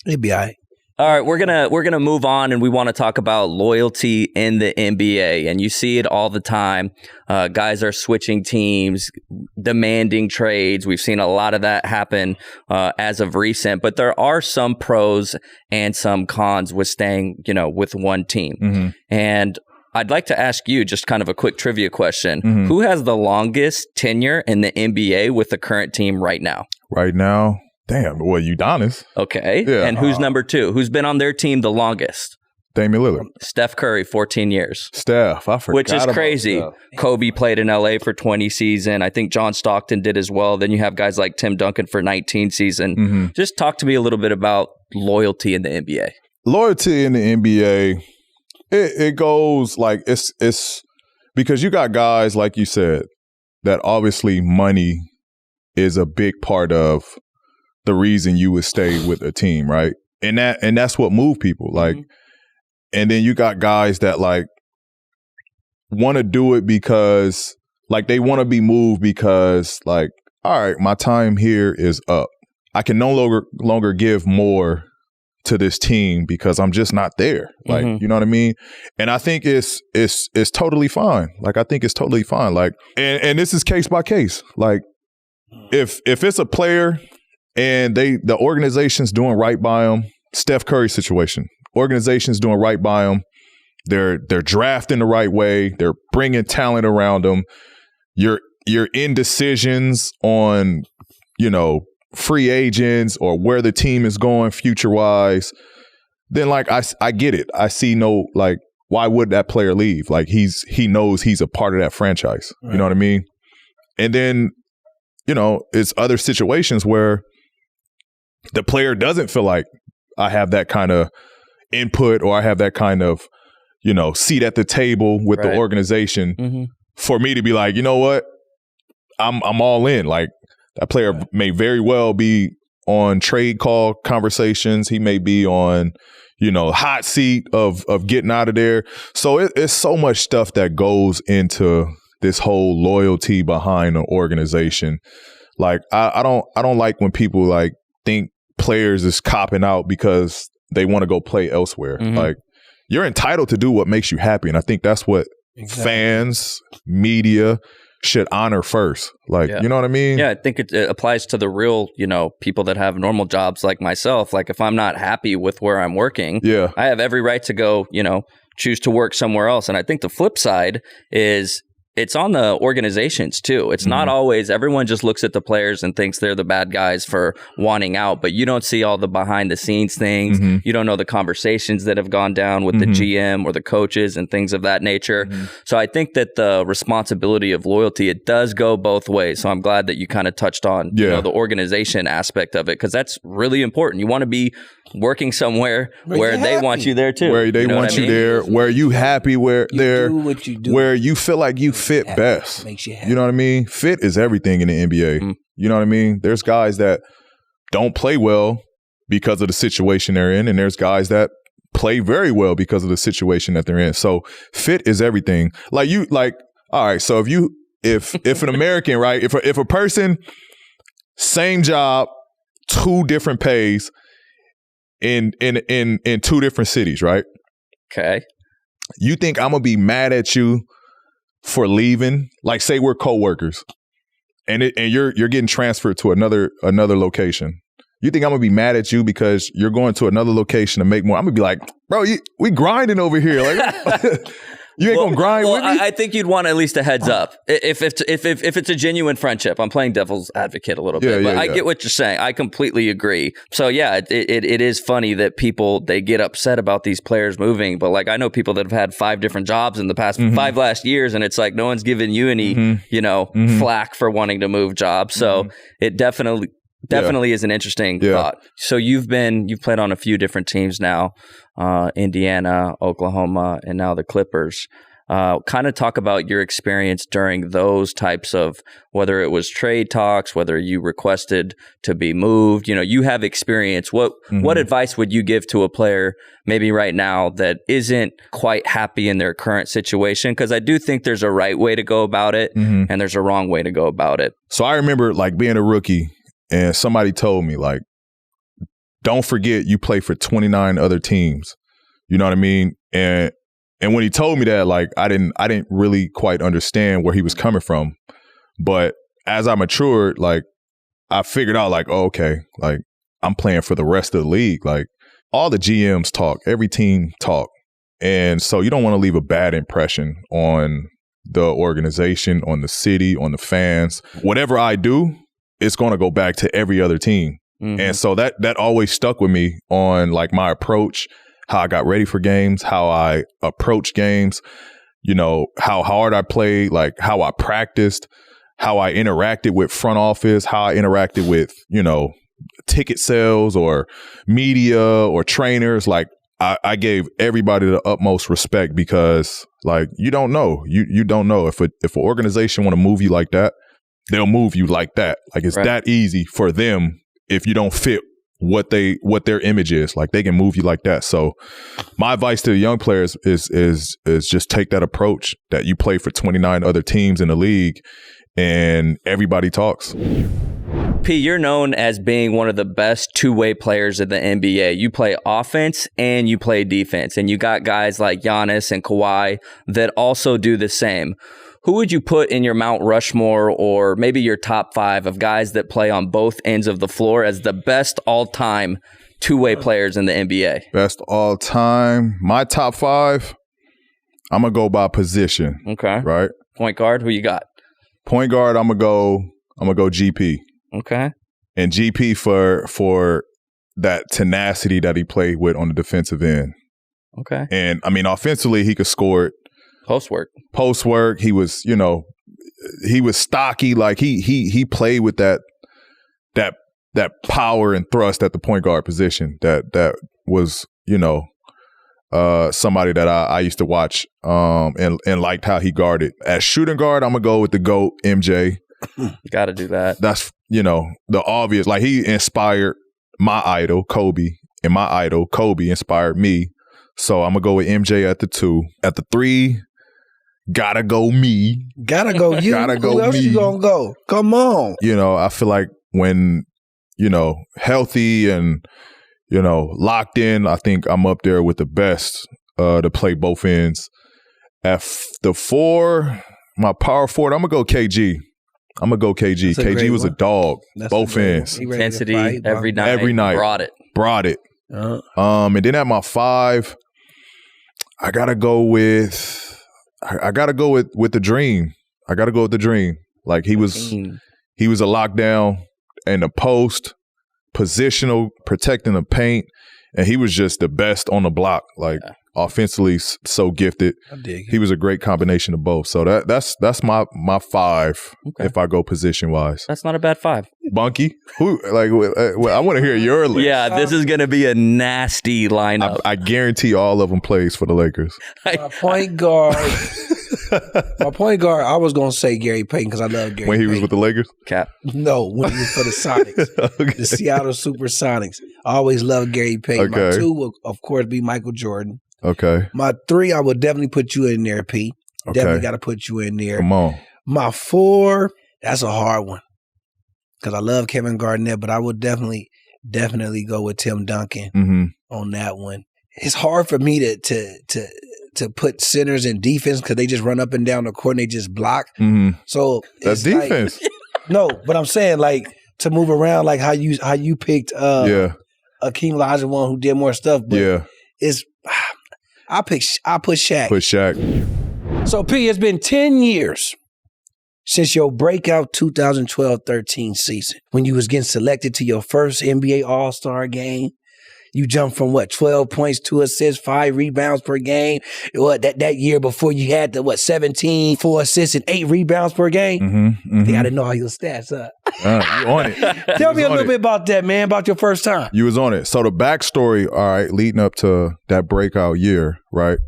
Speaker 1: It'll be all right.
Speaker 2: All right, we're gonna move on, and we want to talk about loyalty in the NBA, and you see it all the time. Guys are switching teams, demanding trades. We've seen a lot of that happen as of recent, but there are some pros and some cons with staying, with one team. Mm-hmm. And I'd like to ask you just kind of a quick trivia question: Who has the longest tenure in the NBA with the current team right now?
Speaker 3: Right now. Damn, well, Udonis.
Speaker 2: Okay. Yeah. And who's number two? Who's been on their team the longest?
Speaker 3: Damian Lillard.
Speaker 2: Steph Curry, 14 years.
Speaker 3: Steph, I forgot.
Speaker 2: Which is crazy. Kobe played in LA for 20 seasons. I think John Stockton did as well. Then you have guys like Tim Duncan for 19 seasons. Mm-hmm. Just talk to me a little bit about loyalty in the NBA.
Speaker 3: Loyalty in the NBA, it goes like it's because you got guys, like you said, that obviously money is a big part of the reason you would stay with a team, right? And that's what moved people. Like, and then you got guys that like want to do it because like they want to be moved because like, all right, my time here is up. I can no longer give more to this team because I'm just not there. Like, you know what I mean? And I think it's totally fine. Like, I think it's totally fine. Like, and this is case by case. Like, if it's a player and the organization's doing right by them, Steph Curry situation, organization's doing right by them. They're drafting the right way. They're bringing talent around them. Your indecisions on, free agents or where the team is going future wise, then like I get it. I see no like why would that player leave? Like he knows he's a part of that franchise. Right. You know what I mean? And then, you know, it's other situations where the player doesn't feel like I have that kind of input or I have that kind of, you know, seat at the table with the organization for me to be like, you know what? I'm all in. Like that player may very well be on trade call conversations. He may be on, you know, hot seat of getting out of there. So it's so much stuff that goes into this whole loyalty behind an organization. Like I don't like when people like think players is copping out because they want to go play elsewhere. Like you're entitled to do what makes you happy. And I think that's what fans, media should honor first. Like, you know what I mean?
Speaker 2: Yeah, I think it applies to the real, you know, people that have normal jobs like myself. Like if I'm not happy with where I'm working, I have every right to go, you know, choose to work somewhere else. And I think the flip side is it's on the organizations too. It's not always, everyone just looks at the players and thinks they're the bad guys for wanting out, but you don't see all the behind the scenes things. You don't know the conversations that have gone down with the GM or the coaches and things of that nature. So I think that the responsibility of loyalty, it does go both ways. So I'm glad that you kind of touched on you know, the organization aspect of it, because that's really important. You want to be working somewhere where they want you there too.
Speaker 3: Where they want you there, where you happy, where where you feel like you fit best.
Speaker 1: Makes you happy.
Speaker 3: You know what I mean? Fit is everything in the NBA. You know what I mean? There's guys that don't play well because of the situation they're in, and there's guys that play very well because of the situation that they're in. So fit is everything. Like all right, so if an American, right, if a person, same job, two different pays, in two different cities, right?
Speaker 2: Okay.
Speaker 3: You think I'm gonna be mad at you for leaving? Like, say we're coworkers, and you're getting transferred to another location. You think I'm gonna be mad at you because you're going to another location to make more? I'm gonna be like, bro, we grinding over here. Like, you ain't gonna grind with me?
Speaker 2: I think you'd want at least a heads up if it's a genuine friendship. I'm playing devil's advocate a little bit, but I get what you're saying. I completely agree. So yeah, it is funny that people, they get upset about these players moving, but like I know people that have had 5 different jobs in the past 5 last years, and it's like no one's giving you any you know flack for wanting to move jobs. So it definitely is an interesting thought. So you've played on a few different teams now, Indiana, Oklahoma, and now the Clippers. Kind of talk about your experience during those types of, whether it was trade talks, whether you requested to be moved. You know, you have experience. What advice would you give to a player maybe right now that isn't quite happy in their current situation? Because I do think there's a right way to go about it, and there's a wrong way to go about it.
Speaker 3: So I remember like being a rookie, and somebody told me, like, don't forget you play for 29 other teams. You know what I mean? And when he told me that, like, I didn't really quite understand where he was coming from. But as I matured, like, I figured out, like, oh, okay, like, I'm playing for the rest of the league. Like, all the GMs talk, every team talk. And so you don't want to leave a bad impression on the organization, on the city, on the fans. Whatever I do, it's going to go back to every other team. And so that always stuck with me on like my approach, how I got ready for games, how I approach games, you know, how hard I played, like how I practiced, how I interacted with front office, how I interacted with, you know, ticket sales or media or trainers. Like I gave everybody the utmost respect because like, you don't know, you don't know if an organization want to move you like that, they'll move you like that. Like it's that easy for them. If you don't fit what their image is, like they can move you like that. So my advice to the young players is just take that approach that you play for 29 other teams in the league and everybody talks.
Speaker 2: P, you're known as being one of the best two-way players in the NBA. You play offense and you play defense, and you got guys like Giannis and Kawhi that also do the same. Who would you put in your Mount Rushmore or maybe your top 5 of guys that play on both ends of the floor as the best all-time two-way players in the NBA?
Speaker 3: Best all-time. My top 5, I'm going to go by position.
Speaker 2: Okay.
Speaker 3: Right?
Speaker 2: Point guard, who you got?
Speaker 3: Point guard, I'm going to go GP.
Speaker 2: Okay.
Speaker 3: And GP for that tenacity that he played with on the defensive end.
Speaker 2: Okay.
Speaker 3: And I mean, offensively, he could score it.
Speaker 2: Post work.
Speaker 3: He was, he was stocky. Like he played with that power and thrust at the point guard position. That was, somebody that I used to watch and liked how he guarded. As shooting guard, I'm gonna go with the GOAT, MJ.
Speaker 2: Got to do that.
Speaker 3: That's the obvious. Like he inspired my idol, Kobe, and my idol, Kobe, inspired me. So I'm gonna go with MJ at the 2. At the 3, gotta go me.
Speaker 1: Gotta go you.
Speaker 3: Gotta go
Speaker 1: Who else
Speaker 3: me.
Speaker 1: you gonna go? Come on.
Speaker 3: I feel like when healthy and locked in, I think I'm up there with the best to play both ends. At the 4, my power forward, I'm gonna go KG. KG was a dog. Both ends.
Speaker 2: Intensity every night. Brought it.
Speaker 3: And then at my 5, I gotta go with the Dream. Like he was a lockdown in the post, positional, protecting the paint, and he was just the best on the block. Like offensively, so gifted.
Speaker 1: I dig it.
Speaker 3: He was a great combination of both. So that's my 5 if I go position wise.
Speaker 2: That's not a bad 5.
Speaker 3: Bunky, I want to hear your list.
Speaker 2: Yeah, this is going to be a nasty lineup.
Speaker 3: I guarantee all of them plays for the Lakers.
Speaker 1: My point guard, I was going to say Gary Payton because I love Gary Payton.
Speaker 3: When he was with the Lakers?
Speaker 2: Cap.
Speaker 1: No, when he was for the Sonics.
Speaker 3: Okay.
Speaker 1: The Seattle Supersonics. I always loved Gary Payton.
Speaker 3: Okay.
Speaker 1: My 2 will, of course, be Michael Jordan.
Speaker 3: Okay.
Speaker 1: My 3, I would definitely put you in there, P.
Speaker 3: Okay.
Speaker 1: Definitely got to put you in there.
Speaker 3: Come on.
Speaker 1: My 4, that's a hard one because I love Kevin Garnett, but I would definitely go with Tim Duncan on that one. It's hard for me to put centers in defense because they just run up and down the court and they just block. So
Speaker 3: that's defense.
Speaker 1: No, but I'm saying like to move around, like how you picked Akeem Olajuwon who did more stuff. But it's I put Shaq.
Speaker 3: Put Shaq.
Speaker 1: So P, it's been 10 years since your breakout 2012-13 season when you was getting selected to your first NBA All-Star game. You jumped from 12 points, 2 assists, 5 rebounds per game. That year before you had 17, 4 assists and 8 rebounds per game. I think I didn't know all your stats.
Speaker 3: You on it.
Speaker 1: Tell me a little bit about that, man, about your first time.
Speaker 3: You was on it. So the backstory, all right, leading up to that breakout year, right?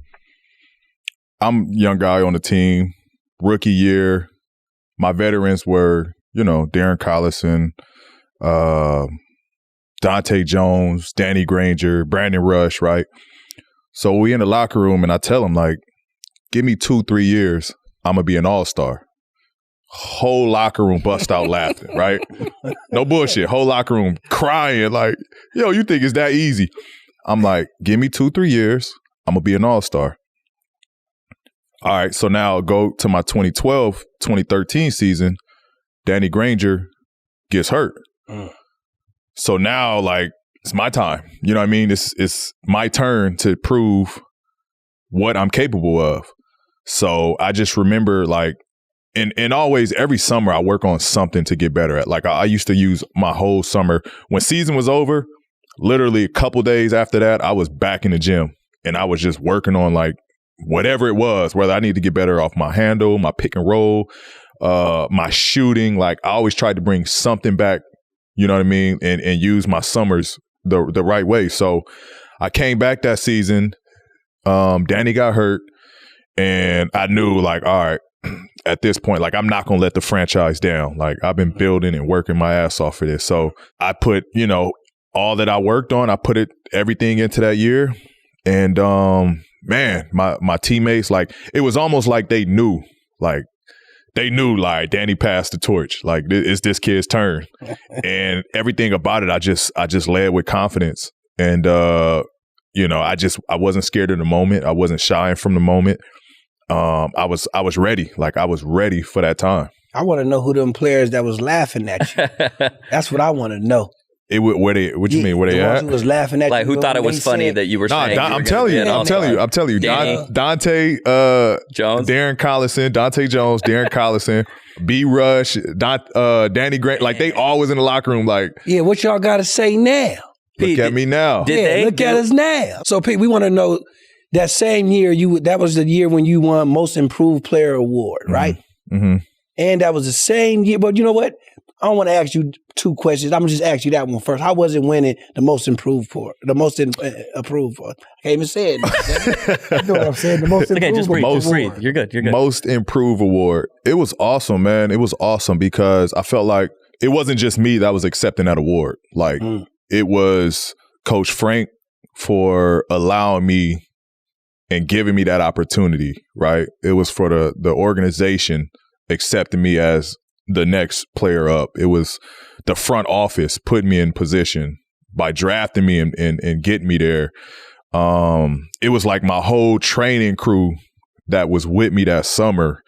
Speaker 3: I'm a young guy on the team, rookie year. My veterans were, Darren Collison, Dante Jones, Danny Granger, Brandon Rush, right? So we in the locker room and I tell him, like, give me 2-3 years, I'm going to be an all-star. Whole locker room bust out laughing, right? No bullshit. Whole locker room crying like, yo, you think it's that easy? I'm like, give me 2-3 years, I'm going to be an all-star. All right, so now go to my 2012-2013 season, Danny Granger gets hurt. So now, like, it's my time. You know what I mean? It's my turn to prove what I'm capable of. So I just remember, like, and always every summer I work on something to get better at. Like, I used to use my whole summer. When season was over, literally a couple days after that, I was back in the gym. And I was just working on, like, whatever it was, whether I need to get better off my handle, my pick and roll, my shooting. Like, I always tried to bring something back, you know what I mean, and use my summers the right way. So I came back that season. Danny got hurt, and I knew, like, all right, at this point, like, I'm not going to let the franchise down. Like, I've been building and working my ass off for this. So I put, all that I worked on, I put everything into that year. And, man, my teammates, like, it was almost like they knew, like, Danny passed the torch. Like, it's this kid's turn. And everything about it, I just led with confidence. And, I wasn't scared of the moment. I wasn't shying from the moment. I was ready. Like, I was ready for that time.
Speaker 1: I want to know who them players that was laughing at you. That's what I want to know.
Speaker 3: What you mean? Where they at?
Speaker 1: Who was laughing at
Speaker 2: like,
Speaker 1: you?
Speaker 2: who thought it was funny that you were saying?
Speaker 3: I'm telling you.
Speaker 2: Danny,
Speaker 3: Dante
Speaker 2: Jones,
Speaker 3: Darren Collison, Dante Jones, Darren Collison, B. Rush, Danny Grant. Like, they always in the locker room. Like,
Speaker 1: yeah, what y'all got to say now?
Speaker 3: Look at me now.
Speaker 1: Look at us now. So, Pete, we want to know, that same year, that was the year when you won Most Improved Player Award, right?
Speaker 3: Mm-hmm.
Speaker 1: And that was the same year. But you know what? I don't want to ask you two questions. I'm going to just ask you that one first. How was it winning the Most Improved for? The Most Improved for? I can't even say it. You know what I'm saying? The Most Improved
Speaker 2: just breathe. You're good.
Speaker 3: Most Improved Award. It was awesome, man. It was awesome because I felt like it wasn't just me that was accepting that award. Like, it was Coach Frank for allowing me and giving me that opportunity, right? It was for the organization accepting me as the next player up. It was the front office putting me in position by drafting me and getting me there. It was like my whole training crew that was with me that summer.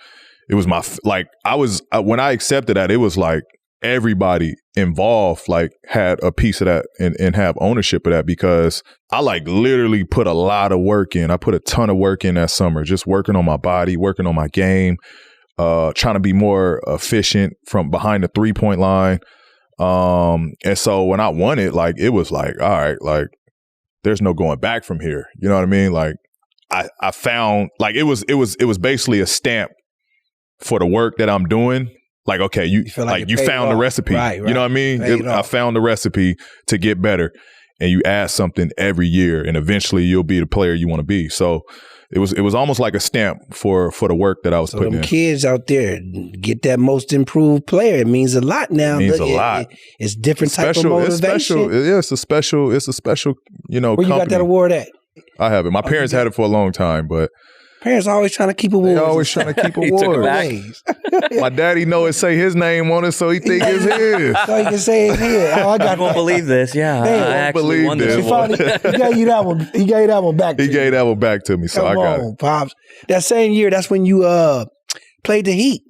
Speaker 3: It was when I accepted that, it was like everybody involved like had a piece of that and have ownership of that, because I like literally put a lot of work in. I put a ton of work in that summer, just working on my body, working on my game, trying to be more efficient from behind the 3-point line. And so when I won it, like, it was like, all right, like, there's no going back from here. You know what I mean? Like, I found, like, it was basically a stamp for the work that I'm doing. Like, okay, you found the recipe. Right. You know what I mean? I found the recipe to get better, and you add something every year, and eventually you'll be the player you want to be. So it was almost like a stamp for the work that I was putting in.
Speaker 1: Kids out there, get that Most Improved Player. It means a lot now.
Speaker 3: It means a lot.
Speaker 1: It's different type of motivation.
Speaker 3: It's a special. You know,
Speaker 1: where you got that award at?
Speaker 3: I have it. My parents had it for a long time, but
Speaker 1: parents always trying to keep awards.
Speaker 3: They always trying to keep awards. My daddy know it say his name on it, so he think it's his.
Speaker 1: So he can say it's his. Oh,
Speaker 2: I won't believe this. Yeah, I actually won this award.
Speaker 1: He gave you that one. He gave that one back.
Speaker 3: He gave that one back to me, so I got it.
Speaker 1: Pops. That same year, that's when you played the Heat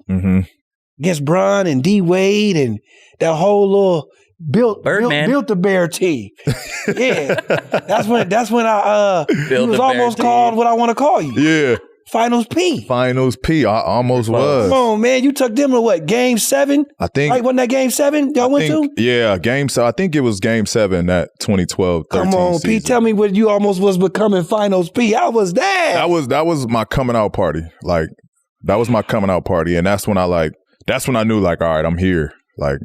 Speaker 1: against Bron and D Wade and that whole little built the bear team. Yeah, that's when I it was almost called what I want to call you.
Speaker 3: Yeah.
Speaker 1: Finals P.
Speaker 3: I almost was.
Speaker 1: Come on, man. You took them to what? Game 7?
Speaker 3: I think.
Speaker 1: Right, wasn't that Game 7 y'all went to?
Speaker 3: Yeah, Game 7. I think it was Game 7 that 2012-13
Speaker 1: Come on,
Speaker 3: season.
Speaker 1: P. Tell me what you almost was becoming Finals P. How was that?
Speaker 3: That was my coming out party. Like, that was my coming out party. And that's when I knew, like, all right, I'm here. Like,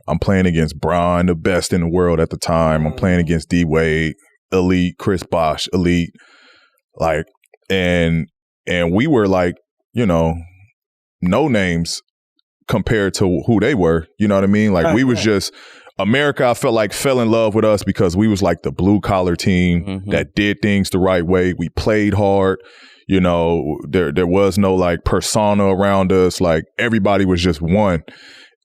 Speaker 3: I'm playing against Bron, the best in the world at the time. I'm playing against D Wade, elite, Chris Bosh, elite. Like, and we were like, you know, no names compared to who they were. You know what I mean? Like, we was just, America, I felt like, fell in love with us because we was like the blue collar team that did things the right way. We played hard. You know, there was no like persona around us. Like, everybody was just one.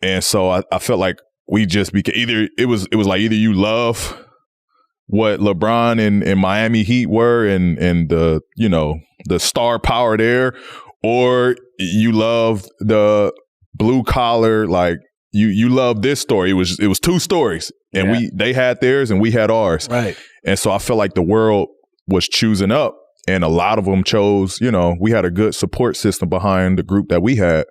Speaker 3: And so I felt like we just became it was like either you love what LeBron and Miami Heat were and the, you know, the star power there, or you love the blue collar, like you love this story. It was two stories, and they had theirs and we had ours.
Speaker 1: Right. And
Speaker 3: so I felt like the world was choosing up, and a lot of them chose, you know, we had a good support system behind the group that we had.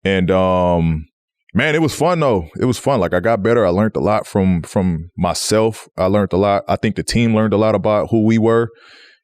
Speaker 3: And man, it was fun though. It was fun. Like, I got better. I learned a lot from myself. I learned a lot. I think the team learned a lot about who we were.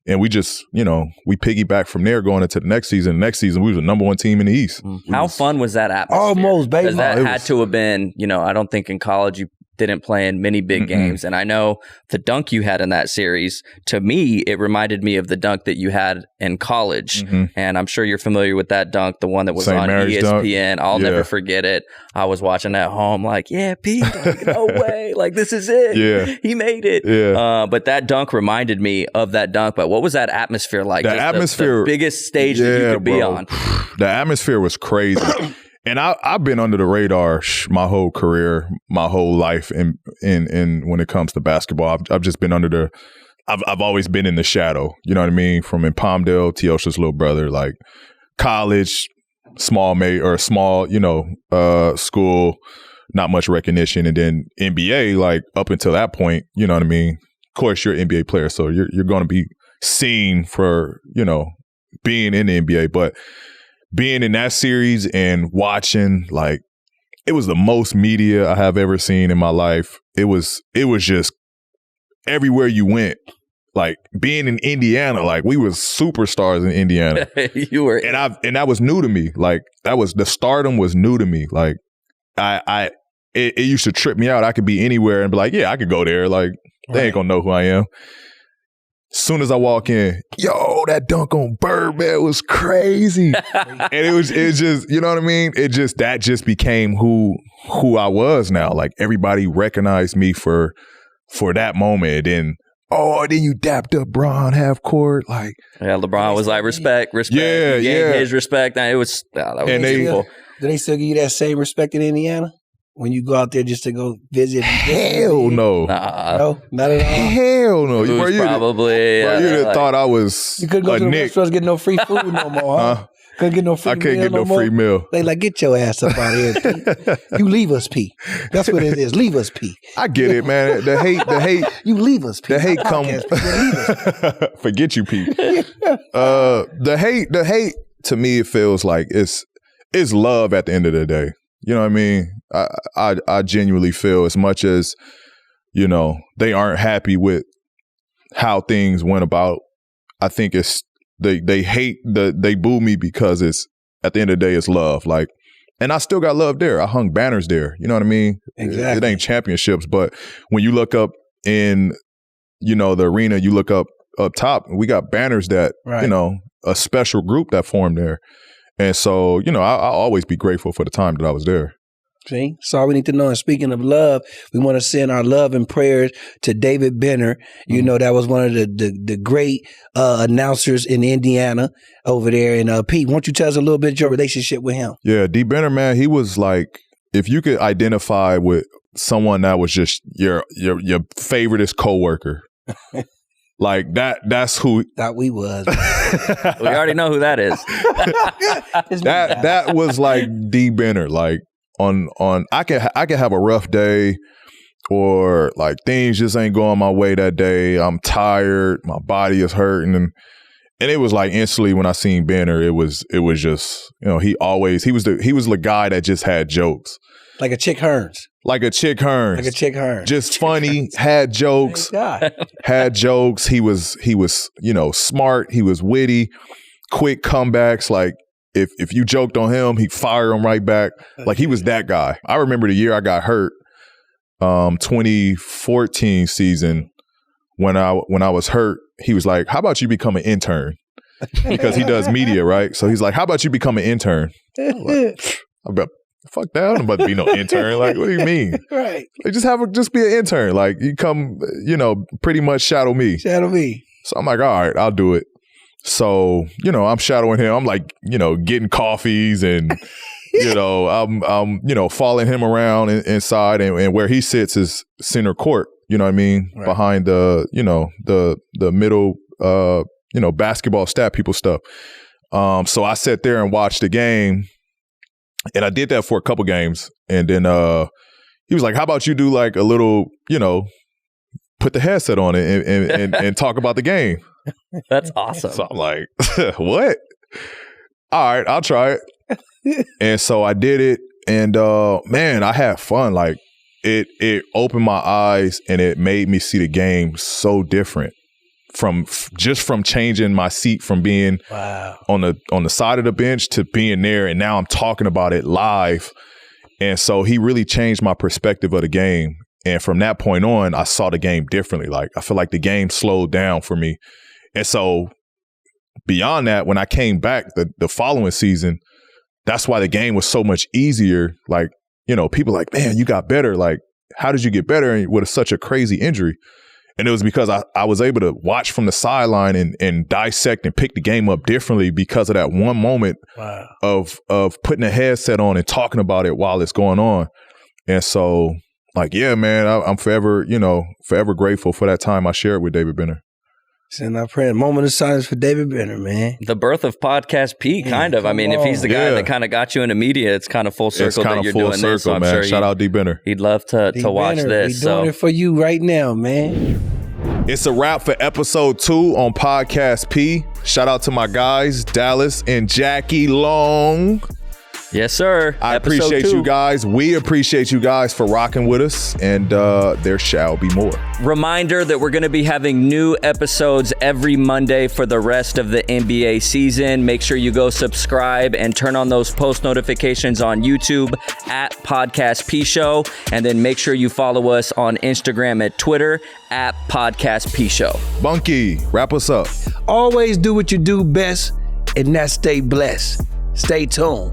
Speaker 3: And we just, you know, we piggyback from there going into the next season. Next season, we was the number 1 team in the East.
Speaker 2: How fun was that atmosphere?
Speaker 1: Almost, baby.
Speaker 2: Because that had to have been, you know, I don't think in college you didn't play in many big games. And I know the dunk you had in that series, to me, it reminded me of the dunk that you had in college. And I'm sure you're familiar with that dunk, the one that was on ESPN. Dunk. I'll never forget it. I was watching at home like, yeah, Pete, like, no way. Like, this is it.
Speaker 3: Yeah.
Speaker 2: He made it.
Speaker 3: Yeah.
Speaker 2: But that dunk reminded me of that dunk. But what was that atmosphere like?
Speaker 3: The atmosphere.
Speaker 2: The biggest stage that you could be on.
Speaker 3: The atmosphere was crazy. And I've been under the radar my whole career, my whole life, in when it comes to basketball. I've just been I've always been in the shadow. You know what I mean? From in Palmdale, Teosha's little brother, like college, small, you know, school, not much recognition, and then NBA. Like, up until that point, you know what I mean? Of course, you're an NBA player, so you're going to be seen for, you know, being in the NBA, but being in that series and watching, like, it was the most media I have ever seen in my life. It was just everywhere you went. like being in Indiana, like we were superstars in Indiana.
Speaker 2: You were,
Speaker 3: and that was new to me. Like the stardom was new to me. Like it used to trip me out. I could be anywhere and be like, yeah, I could go there. Like they ain't gonna know who I am. Soon as I walk in, yo, that dunk on Birdman was crazy. And it was just, you know what I mean? That just became who I was now. Like everybody recognized me for that moment. And then you dapped up Bron half court. Like,
Speaker 2: yeah, LeBron was like, respect.
Speaker 3: Yeah,
Speaker 2: you gave his respect. And it was, that was beautiful.
Speaker 1: Do they still give you that same respect in Indiana? When you go out there just to go visit?
Speaker 3: Hell no.
Speaker 1: No, not at all.
Speaker 3: Hell no.
Speaker 2: You'd have
Speaker 3: thought I was
Speaker 1: You couldn't go to the restaurants get no free food no more, huh? Couldn't get no free meal. I couldn't get no free meal. They like, get your ass up out of here, P. You leave us, P. That's what it is. Leave us, P.
Speaker 3: I get it, man. The hate.
Speaker 1: You leave us, P.
Speaker 3: The hate come. Forget you, P. The hate to me, it feels like it's love at the end of the day. You know what I mean? I genuinely feel, as much as, you know, they aren't happy with how things went about, I think it's they hate they boo me because it's, at the end of the day, it's love. Like, and I still got love there. I hung banners there. You know what I mean?
Speaker 1: Exactly.
Speaker 3: It ain't championships, but when you look up in, you know, the arena, you look up top, we got banners that, you know, a special group that formed there. And so, you know, I'll always be grateful for the time that I was there.
Speaker 1: See, that's all we need to know. And speaking of love, we want to send our love and prayers to David Benner. You know, that was one of the great announcers in Indiana over there. And Pete, why don't you tell us a little bit of your relationship with him? Yeah,
Speaker 3: D. Benner, man, he was like, if you could identify with someone that was just your favoriteest coworker. Like that's who
Speaker 1: thought we was.
Speaker 2: We already know who that is.
Speaker 3: that was like D. Benner. Like on I can have a rough day, or like things just ain't going my way that day. I'm tired, my body is hurting, and it was like instantly when I seen Benner, it was just, you know, he was the guy that just had jokes.
Speaker 1: Like a Chick Hearns.
Speaker 3: Just funny, had jokes. Had jokes. He was, you know, smart. He was witty, quick comebacks. Like if you joked on him, he'd fire him right back. Like he was that guy. I remember the year I got hurt, 2014 season, when I was hurt, he was like, how about you become an intern? Because he does media, right? So he's like, how about you become an intern? I'm like, fuck that, I'm about to be no intern. Like, what do you mean?
Speaker 1: Right.
Speaker 3: Like, just be an intern. Like, you come, you know, pretty much shadow me.
Speaker 1: So
Speaker 3: I'm like, all right, I'll do it. So, you know, I'm shadowing him. I'm like, you know, getting coffees and, you know, I'm you know, following him around inside, and where he sits is center court. You know what I mean? Right. Behind the, you know, the middle, you know, basketball stat people stuff. So I sat there and watched the game. And I did that for a couple games. And then he was like, how about you do like a little, you know, put the headset on it and talk about the game.
Speaker 2: That's awesome.
Speaker 3: So I'm like, what? All right, I'll try it. And so I did it. And man, I had fun. Like it opened my eyes, and it made me see the game so different. From changing my seat from being on the side of the bench to being there, and now I'm talking about it live. And so he really changed my perspective of the game. And from that point on, I saw the game differently. Like, I feel like the game slowed down for me. And so beyond that, when I came back the following season, that's why the game was so much easier. Like, you know, people like, man, you got better. Like, how did you get better with such a crazy injury? And it was because I was able to watch from the sideline and dissect and pick the game up differently because of that one moment of putting a headset on and talking about it while it's going on. And so, like, yeah, man, I'm forever grateful for that time I shared with David Benner.
Speaker 1: Send our prayer. Moment of silence for David Benner, man.
Speaker 2: The birth of Podcast P, kind of. I mean, if he's the guy that kind of got you into media, it's kind of full circle that you're doing this. So I'm sure
Speaker 3: shout out D. Benner.
Speaker 2: He'd love to watch this.
Speaker 1: We're doing it for you right now, man.
Speaker 3: It's a wrap for episode 2 on Podcast P. Shout out to my guys, Dallas and Jackie Long.
Speaker 2: Yes, sir.
Speaker 3: I
Speaker 2: Episode
Speaker 3: appreciate
Speaker 2: 2.
Speaker 3: you guys. We appreciate you guys for rocking with us, and there shall be more.
Speaker 2: Reminder that we're going to be having new episodes every Monday for the rest of the NBA season. Make sure you go subscribe and turn on those post notifications on YouTube at Podcast P Show. And then make sure you follow us on Instagram and Twitter at Podcast P Show.
Speaker 3: Bunky, wrap us up.
Speaker 1: Always do what you do best, and that's stay blessed. Stay tuned.